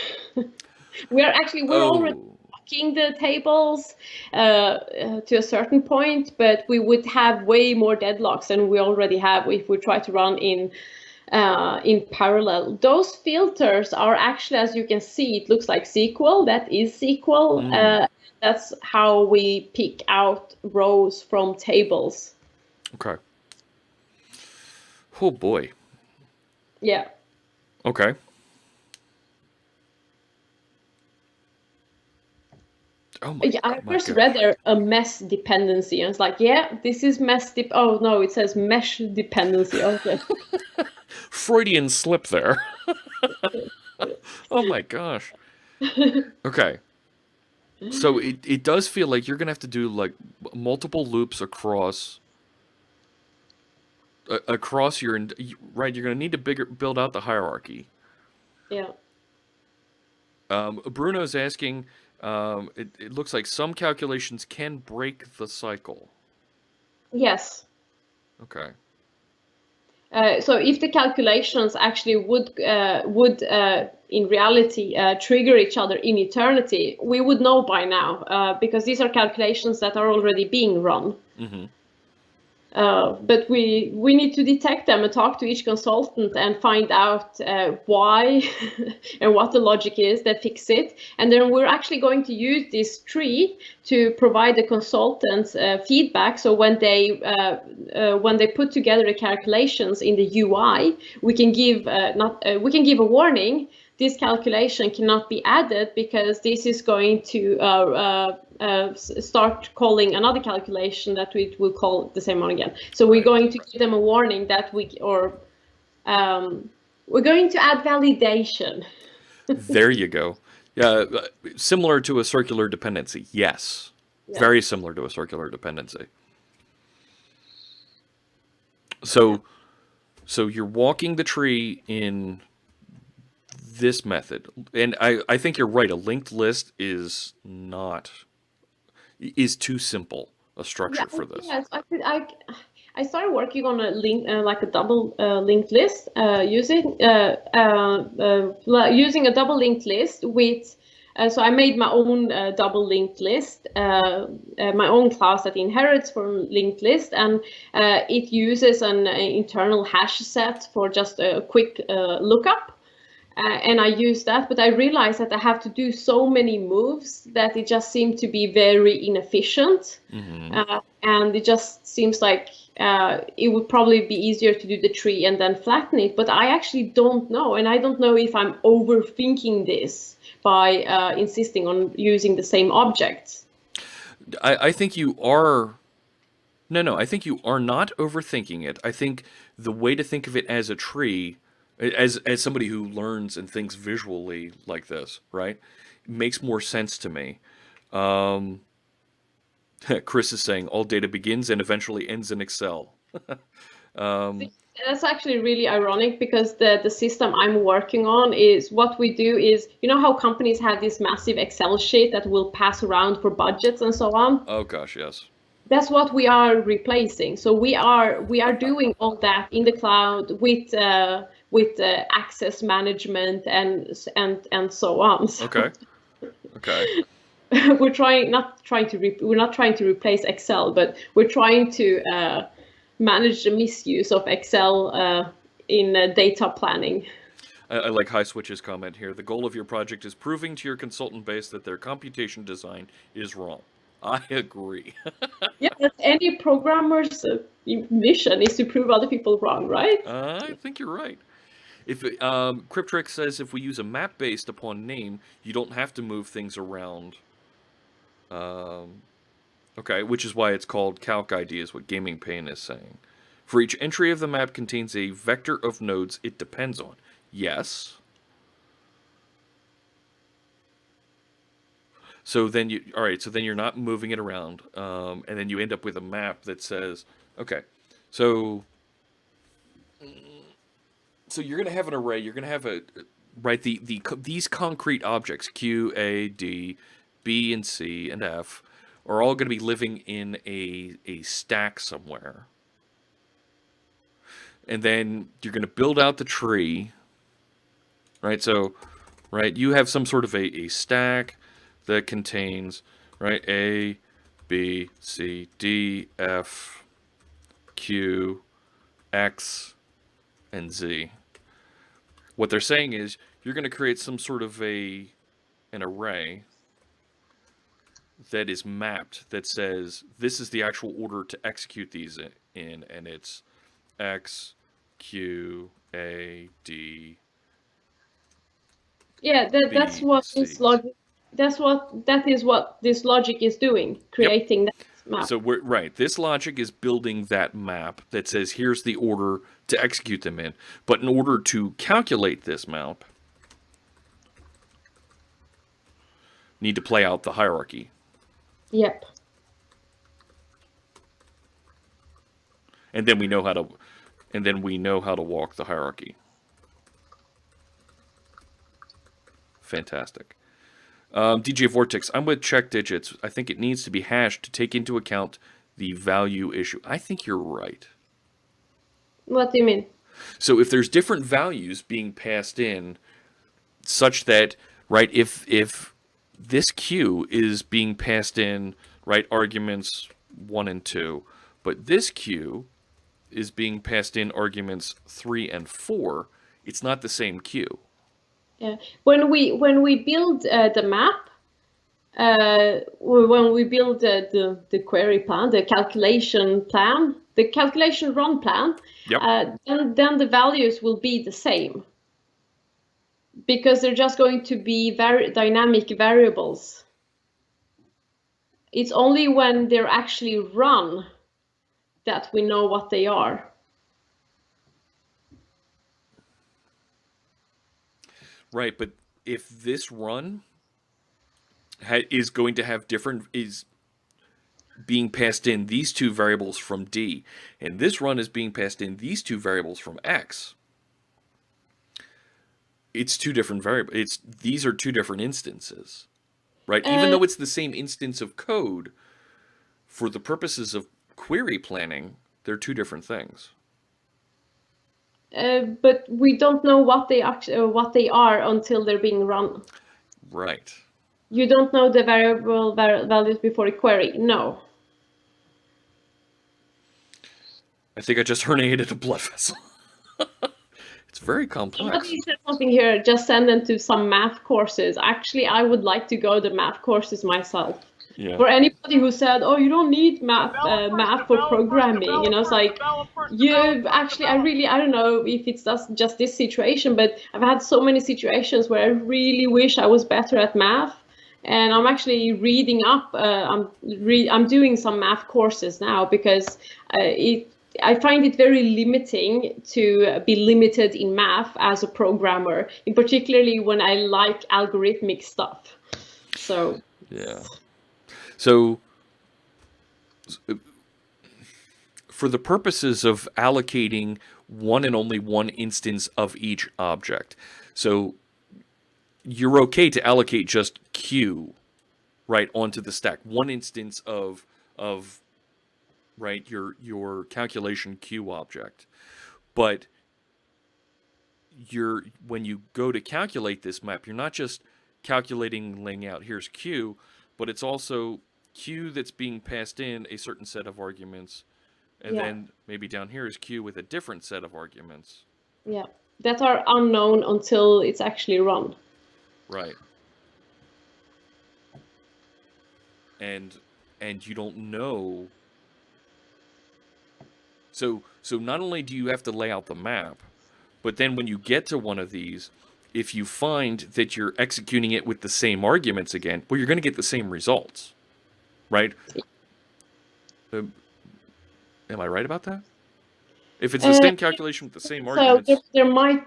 We're already locking the tables to a certain point, but we would have way more deadlocks than we already have if we try to run in parallel. Those filters are actually, as you can see, it looks like SQL. That is SQL. That's how we pick out rows from tables. Okay. Oh boy. Yeah. Okay. Oh my, Yeah, I my first gosh. read a mesh dependency, and it's like, yeah, this is oh no, it says mesh dependency. Okay. Freudian slip there. Oh my gosh. Okay. So it does feel like you're going to have to do like multiple loops across your, right, you're going to need to build out the hierarchy. Yeah. Bruno's asking, it looks like some calculations can break the cycle. Yes. Okay. So if the calculations actually would in reality trigger each other in eternity, we would know by now because these are calculations that are already being run. Mm-hmm. But we need to detect them and talk to each consultant and find out why and what the logic is that fix it. And then we're actually going to use this tree to provide the consultants feedback. So when they put together the calculations in the UI, we can give a warning. This calculation cannot be added because this is going to start calling another calculation that we will call the same one again. So we're going to give them a warning that we're going to add validation. There you go. Yeah, similar to a circular dependency. Yes. Yeah. Very similar to a circular dependency. So you're walking the tree in this method. And I think you're right. A linked list is too simple a structure for this. Yes, I started working on a link, like a double linked list, using a double linked list with. So I made my own double linked list, my own class that inherits from linked list, and it uses an internal hash set for just a quick lookup. And I use that, but I realized that I have to do so many moves that it just seemed to be very inefficient. Mm-hmm. And it just seems like it would probably be easier to do the tree and then flatten it. But I actually don't know. And I don't know if I'm overthinking this by insisting on using the same objects. I think you are. No, I think you are not overthinking it. I think the way to think of it as a tree, as somebody who learns and thinks visually like this, right, makes more sense to me. Chris is saying all data begins and eventually ends in Excel. That's actually really ironic because the system I'm working on is what we do is, you know how companies have this massive Excel sheet that will pass around for budgets and so on? Oh gosh, yes. That's what we are replacing. So we are doing all that in the cloud with access management and so on. So Okay. we're not trying to replace Excel, but we're trying to manage the misuse of Excel in data planning. I like High Switch's comment here. The goal of your project is proving to your consultant base that their computation design is wrong. I agree. Yeah, that's any programmer's mission is to prove other people wrong, right? I think you're right. If Cryptrix says if we use a map based upon name, you don't have to move things around. Okay, which is why it's called Calc ID, is what Gaming Pain is saying. For each entry of the map contains a vector of nodes it depends on. Yes. So then you're not moving it around, and then you end up with a map that says, okay, so you're going to have an array. You're going to have these concrete objects Q, A, D, B, and C, and F are all going to be living in a stack somewhere, and then you're going to build out the tree, right? So, right, you have some sort of a stack that contains, right, A, B, C, D, F, Q, X, and Z. What they're saying is you're going to create some sort of an array that is mapped that says this is the actual order to execute these in, and it's X, Q, A, D. Yeah, that's what C. this logic. That is what this logic is doing, creating that map. So we're right. This logic is building that map that says here's the order to execute them in. But in order to calculate this map, need to play out the hierarchy. Yep. And then we know how to walk the hierarchy. Fantastic. DJ Vortex, I'm with check digits. I think it needs to be hashed to take into account the value issue. I think you're right. What do you mean? So if there's different values being passed in, such that, right, if this queue is being passed in, right, arguments 1 and 2, but this queue is being passed in arguments 3 and 4, it's not the same queue. Yeah. When we build the map, when we build the query plan, the calculation plan, the calculation run plan, Yep. then the values will be the same, because they're just going to be very dynamic variables. It's only when they're actually run that we know what they are. Right, but if this run is going to have is being passed in these two variables from D, and this run is being passed in these two variables from X, it's two different variables. These are two different instances, right? Even though it's the same instance of code, for the purposes of query planning, they're two different things. But we don't know what they are until they're being run. Right. You don't know the variable values before a query. No. I think I just herniated a blood vessel. It's very complex. Somebody said something here. Just send them to some math courses. Actually, I would like to go to math courses myself. Yeah. For anybody who said, "Oh, you don't need math for programming," you know, it's like you actually. I don't know if it's just this situation, but I've had so many situations where I really wish I was better at math, and I'm actually reading up. I'm doing some math courses now because I find it very limiting to be limited in math as a programmer, in particularly when I like algorithmic stuff. So yeah. So, for the purposes of allocating one and only one instance of each object, so you're okay to allocate just Q, right, onto the stack. One instance of right, your calculation Q object. But when you go to calculate this map, you're not just calculating, laying out, here's Q, but it's also Q that's being passed in a certain set of arguments, and then maybe down here is Q with a different set of arguments. Yeah, that are unknown until it's actually run. Right. And you don't know. So not only do you have to lay out the map, but then when you get to one of these, if you find that you're executing it with the same arguments again, well, you're going to get the same results, right? Am I right about that? If it's the same calculation with the same arguments, so there might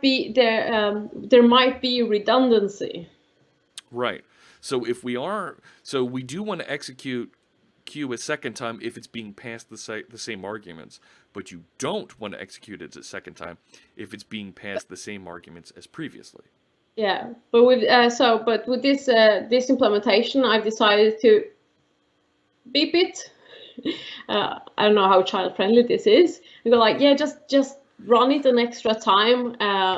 be redundancy. Right. So we do want to execute Q a second time if it's being passed the same arguments, but you don't want to execute it a second time if it's being passed the same arguments as previously. Yeah, but with this implementation, I've decided to beep it. I don't know how child friendly this is. And go like, yeah, just run it an extra time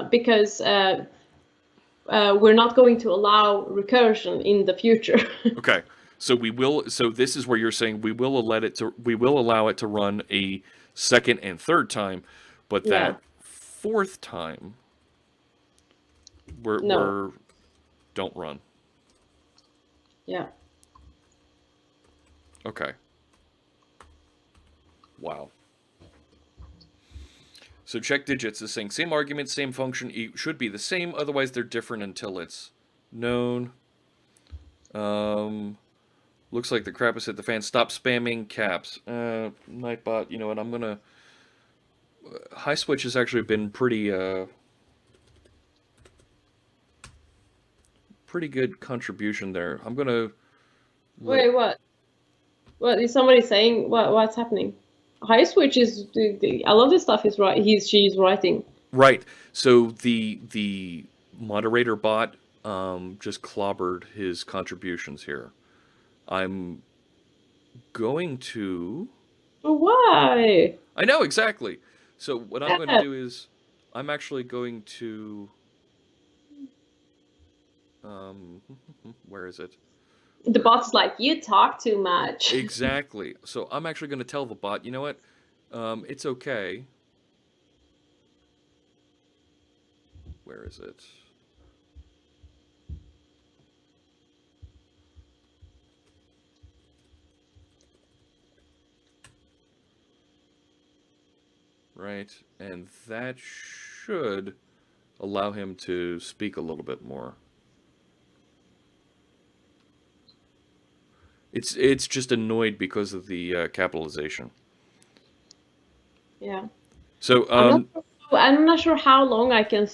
because we're not going to allow recursion in the future. Okay. So we will. So this is where you're saying we will allow it to run a second and third time, but that fourth time, we're don't run. Yeah. Okay. Wow. So check digits is saying same argument, same function should be the same. Otherwise, they're different until it's known. Looks like the crap has hit the fan. Stop spamming caps. Nightbot, you know what? I'm gonna. High Switch has actually been pretty good contribution there. I'm gonna. Wait, what? What is somebody saying? What's happening? High Switch is a lot of this stuff is right. She's writing. Right. So the moderator bot just clobbered his contributions here. I'm going to. Why? I know exactly. So what I'm going to do is I'm actually going to. Where is it? The bot's like, you talk too much. Exactly. So I'm actually going to tell the bot, you know what? It's okay. Where is it? Right, and that should allow him to speak a little bit more. It's just annoyed because of the capitalization. Yeah. So I'm not sure how long I can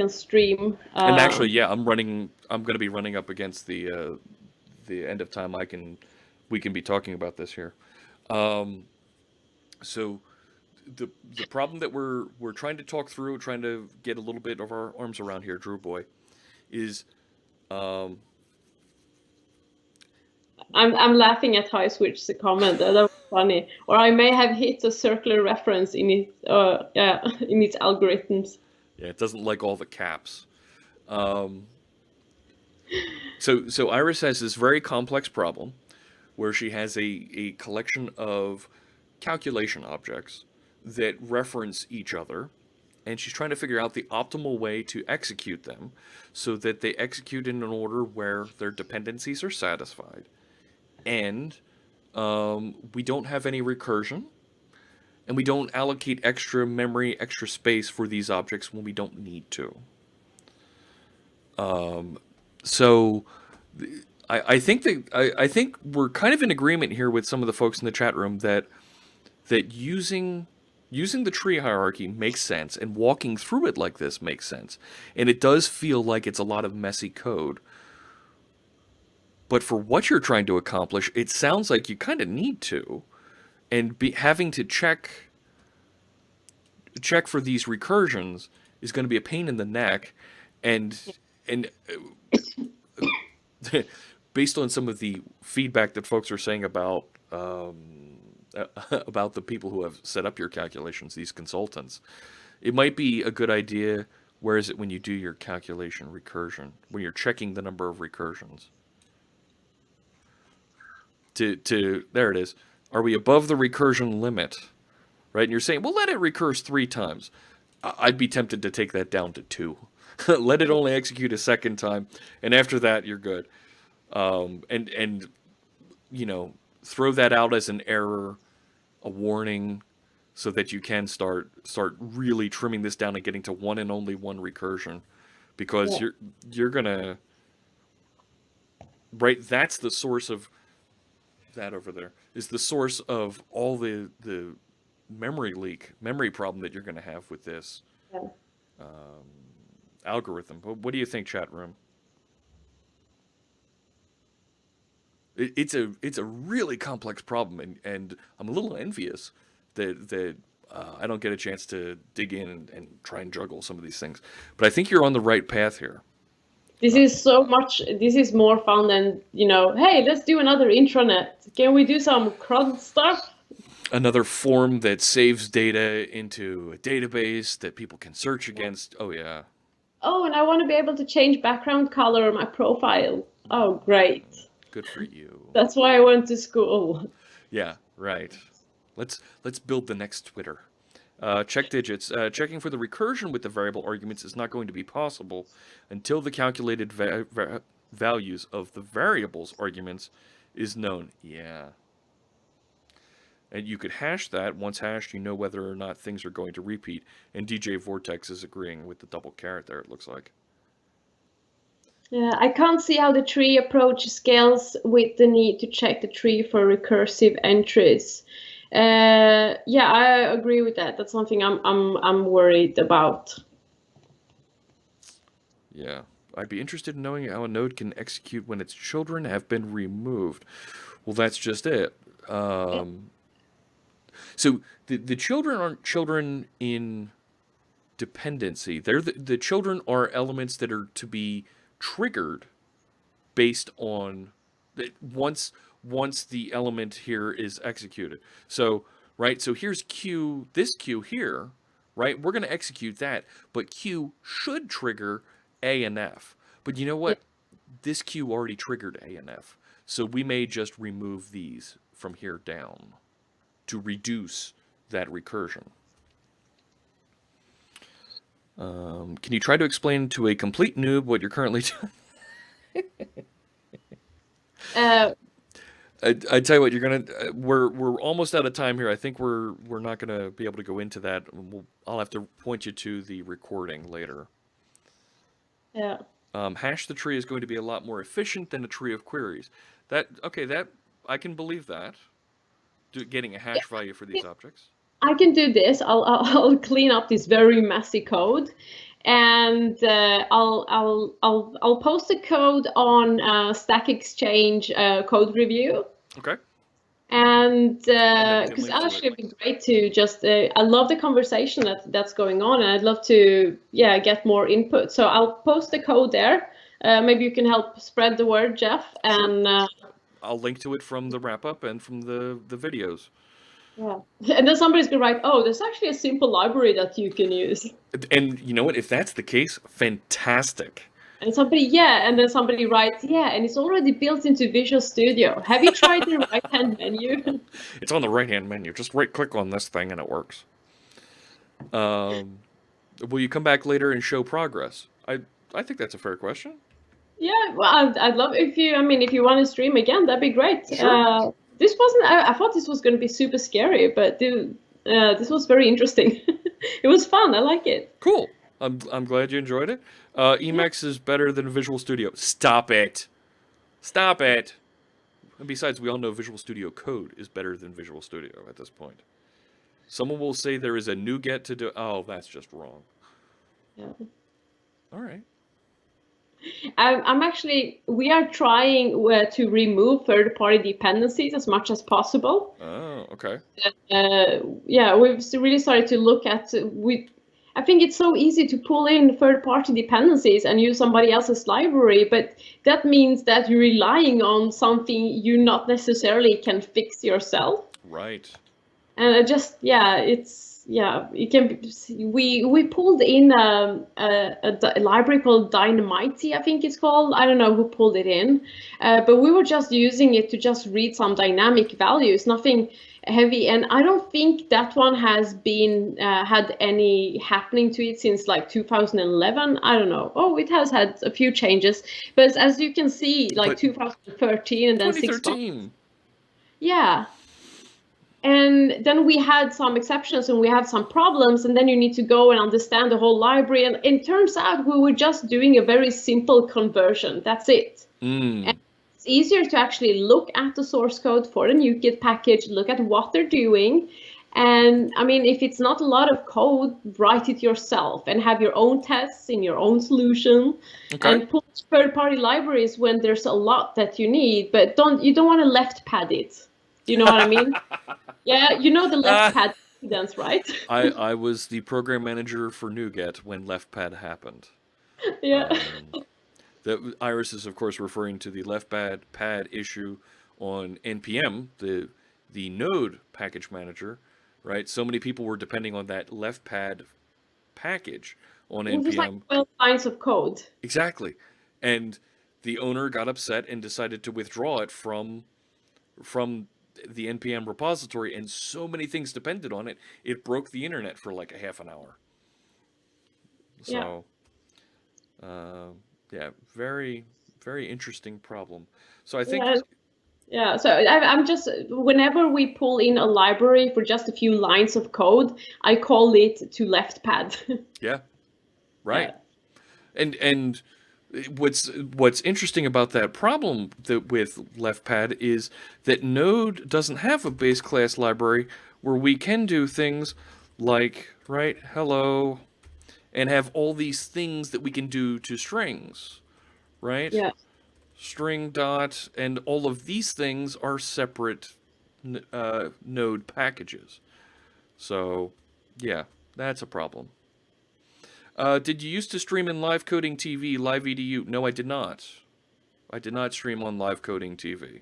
stream. and actually, yeah, I'm going to be running up against the end of time. We can be talking about this here. So the problem that we're trying to talk through, trying to get a little bit of our arms around here, Drew Boy, is I'm laughing at High Switch's comment. That was funny. Or I may have hit a circular reference in it. In its algorithms. Yeah, it doesn't like all the caps. So Iris has this very complex problem where she has a collection of calculation objects that reference each other, and she's trying to figure out the optimal way to execute them so that they execute in an order where their dependencies are satisfied, and we don't have any recursion, and we don't allocate extra memory, extra space for these objects when we don't need to. So I think I think we're kind of in agreement here with some of the folks in the chat room that using the tree hierarchy makes sense, and walking through it like this makes sense. And it does feel like it's a lot of messy code. But for what you're trying to accomplish, it sounds like you kind of need to. And having to check for these recursions is going to be a pain in the neck. And based on some of the feedback that folks are saying about the people who have set up your calculations, these consultants, it might be a good idea. Where is it when you do your calculation recursion, when you're checking the number of recursions? There it is. Are we above the recursion limit? Right, and you're saying, well, let it recurse 3 times. I'd be tempted to take that down to 2. Let it only execute a second time, and after that, you're good. And you know, throw that out as an error, a warning, so that you can start really trimming this down and getting to one and only one recursion, because you're gonna, right. That's the source of that over there. Is the source of all the memory problem that you're going to have with this algorithm. What do you think, chat room? It's a really complex problem, and I'm a little envious that I don't get a chance to dig in and try and juggle some of these things. But I think you're on the right path here. This is more fun than, hey, let's do another intranet. Can we do some CRUD stuff? Another form that saves data into a database that people can search against. Oh, yeah. Oh, and I want to be able to change background color on my profile. Oh, great. Good for you. That's why I went to school. Yeah, right. Let's build the next Twitter. Check digits. Checking for the recursion with the variable arguments is not going to be possible until the calculated values of the variable's arguments is known. Yeah. And you could hash that. Once hashed, you know whether or not things are going to repeat. And DJ Vortex is agreeing with the double caret there, it looks like. Yeah, I can't see how the tree approach scales with the need to check the tree for recursive entries. Yeah, I agree with that. That's something I'm worried about. Yeah. I'd be interested in knowing how a node can execute when its children have been removed. Well, that's just it. So the children aren't children in dependency. They're the children are elements that are to be triggered based on once the element here is executed. So right, so here's Q, this Q here, right? We're going to execute that, but Q should trigger A and F. But you know Yeah. what? This Q already triggered A and F. So we may just remove these from here down to reduce that recursion. Can you try to explain to a complete noob what you're currently doing? I tell you what, you're gonna. We're almost out of time here. I think we're not gonna be able to go into that. I'll have to point you to the recording later. Yeah. Hash the tree is going to be a lot more efficient than a tree of queries. That I can believe that. Getting a hash value for these objects. I can do this. I'll clean up this very messy code, and I'll post the code on Stack Exchange code review. Okay. And then we can because link to actually it. it'd be great to just I love the conversation that's going on, and I'd love to get more input. So I'll post the code there. Maybe you can help spread the word, Jeff. And I'll link to it from the wrap up and from the videos. yeah, and then somebody's gonna write, oh, there's actually a simple library that you can use. And you know what? If that's the case, fantastic. And then somebody writes, yeah, and it's already built into Visual Studio. Have you tried the right-hand menu? It's on the right-hand menu. Just right-click on this thing and it works. Will you come back later and show progress? I think that's a fair question. Yeah, well, I'd love if you want to stream again, that'd be great. Sure. This wasn't. I thought this was going to be super scary, but this was very interesting. It was fun. I like it. Cool. I'm glad you enjoyed it. Emacs is better than Visual Studio. Stop it. Stop it. And besides, we all know Visual Studio Code is better than Visual Studio at this point. Someone will say there is a NuGet to do. Oh, that's just wrong. Yeah. All right. We are trying to remove third-party dependencies as much as possible. Oh, okay. Yeah, we've really started to look at I think it's so easy to pull in third-party dependencies and use somebody else's library, but that means that you're relying on something you not necessarily can fix yourself. Right. And it can be, we pulled in a library called Dynamite, I think it's called. I don't know who pulled it in, but we were just using it to just read some dynamic values, nothing heavy. And I don't think that one has been had any happening to it since like 2011. I don't know. Oh, it has had a few changes, but as you can see, like But 2013 and then 6 months. 2013. Yeah. And then we had some exceptions and we had some problems, and then you need to go and understand the whole library. And it turns out we were just doing a very simple conversion. That's it. And it's easier to actually look at the source code for the NuGet package, look at what they're doing. And I mean, if it's not a lot of code, write it yourself and have your own tests in your own solution. Okay. And put third-party libraries when there's a lot that you need, but you don't want to left pad it. You know what I mean? Yeah, you know the left pad incidents, right? I was the program manager for NuGet when left pad happened. Yeah. Iris is of course referring to the left pad issue on NPM, the node package manager, right? So many people were depending on that left pad package on It was NPM. like 12 lines of code. Exactly. And the owner got upset and decided to withdraw it from the NPM repository, and so many things depended on it, it broke the internet for like a half an hour. So, yeah, very, very interesting problem. So I think... Yeah, so I'm just, whenever we pull in a library for just a few lines of code, I call it to left pad. Yeah, right. Yeah. And What's interesting about that problem with LeftPad is that Node doesn't have a base class library where we can do things like, right, hello, and have all these things that we can do to strings, right? Yeah. String dot, and all of these things are separate Node packages. So, yeah, that's a problem. Did you used to stream in Live Coding TV, Live EDU? No, I did not. I did not stream on Live Coding TV.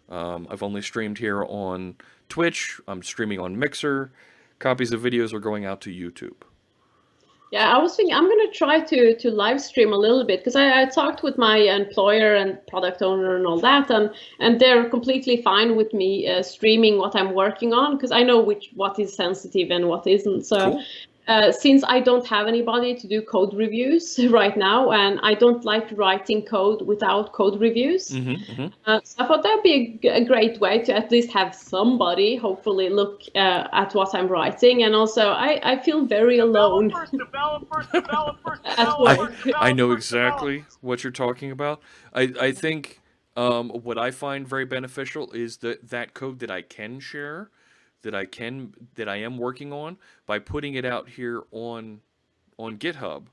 I've only streamed here on Twitch. I'm streaming on Mixer. Copies of videos are going out to YouTube. Yeah, I was thinking I'm going to try to live stream a little bit, because I talked with my employer and product owner and all that, and they're completely fine with me streaming what I'm working on, because I know what is sensitive and what isn't. So. Cool. Since I don't have anybody to do code reviews right now, and I don't like writing code without code reviews, so I thought that would be a great way to at least have somebody hopefully look at what I'm writing. And also, I feel very alone Developers, at work. I know exactly what you're talking about. I think what I find very beneficial is that code that I can share, that I am working on, by putting it out here on GitHub.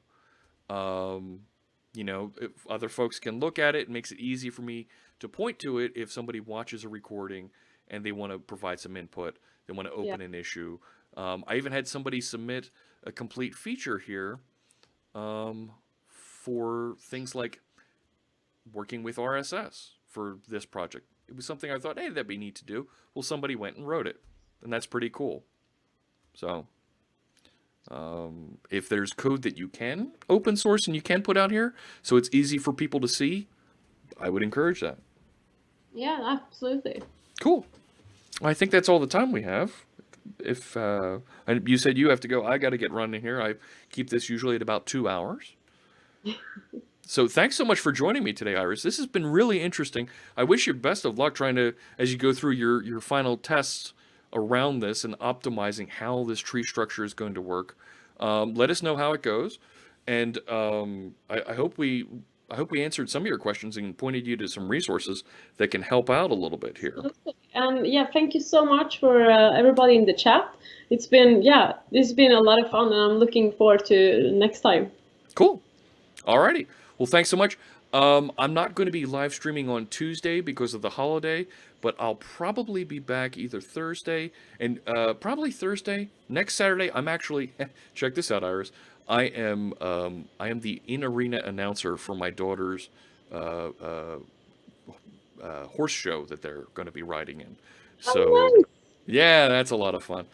You know, if other folks can look at it, it makes it easy for me to point to it if somebody watches a recording and they want to provide some input, they want to open an issue. I even had somebody submit a complete feature here for things like working with RSS for this project. It was something I thought, hey, that'd be neat to do. Well, somebody went and wrote it, and that's pretty cool. So if there's code that you can open source and you can put out here so it's easy for people to see, I would encourage that. Yeah, absolutely. Cool. I think that's all the time we have. If and you said you have to go, I got to get running here. I keep this usually at about 2 hours. So thanks so much for joining me today, Iris. This has been really interesting. I wish you best of luck trying to, as you go through your final tests around this and optimizing how this tree structure is going to work. Let us know how it goes, and I hope we answered some of your questions and pointed you to some resources that can help out a little bit here. Yeah, thank you so much for everybody in the chat. It's been a lot of fun, and I'm looking forward to next time. Cool. Alrighty. Well, thanks so much. I'm not going to be live streaming on Tuesday because of the holiday, but I'll probably be back either Thursday and probably Thursday. Next Saturday, I'm actually check this out, Iris. I am the in-arena announcer for my daughter's horse show that they're going to be riding in. So yeah, that's a lot of fun.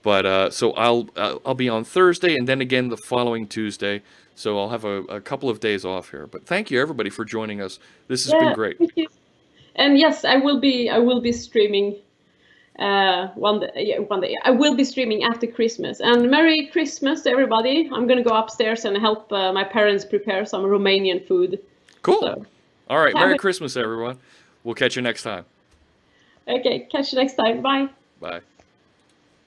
But so I'll be on Thursday and then again the following Tuesday. So I'll have a couple of days off here. But thank you everybody for joining us. This has been great. Thank you. And yes, I will be streaming one day. I will be streaming after Christmas. And Merry Christmas to everybody. I'm gonna go upstairs and help my parents prepare some Romanian food. Cool. So, all right. Merry Christmas, everyone. We'll catch you next time. Okay, catch you next time. Bye. Bye.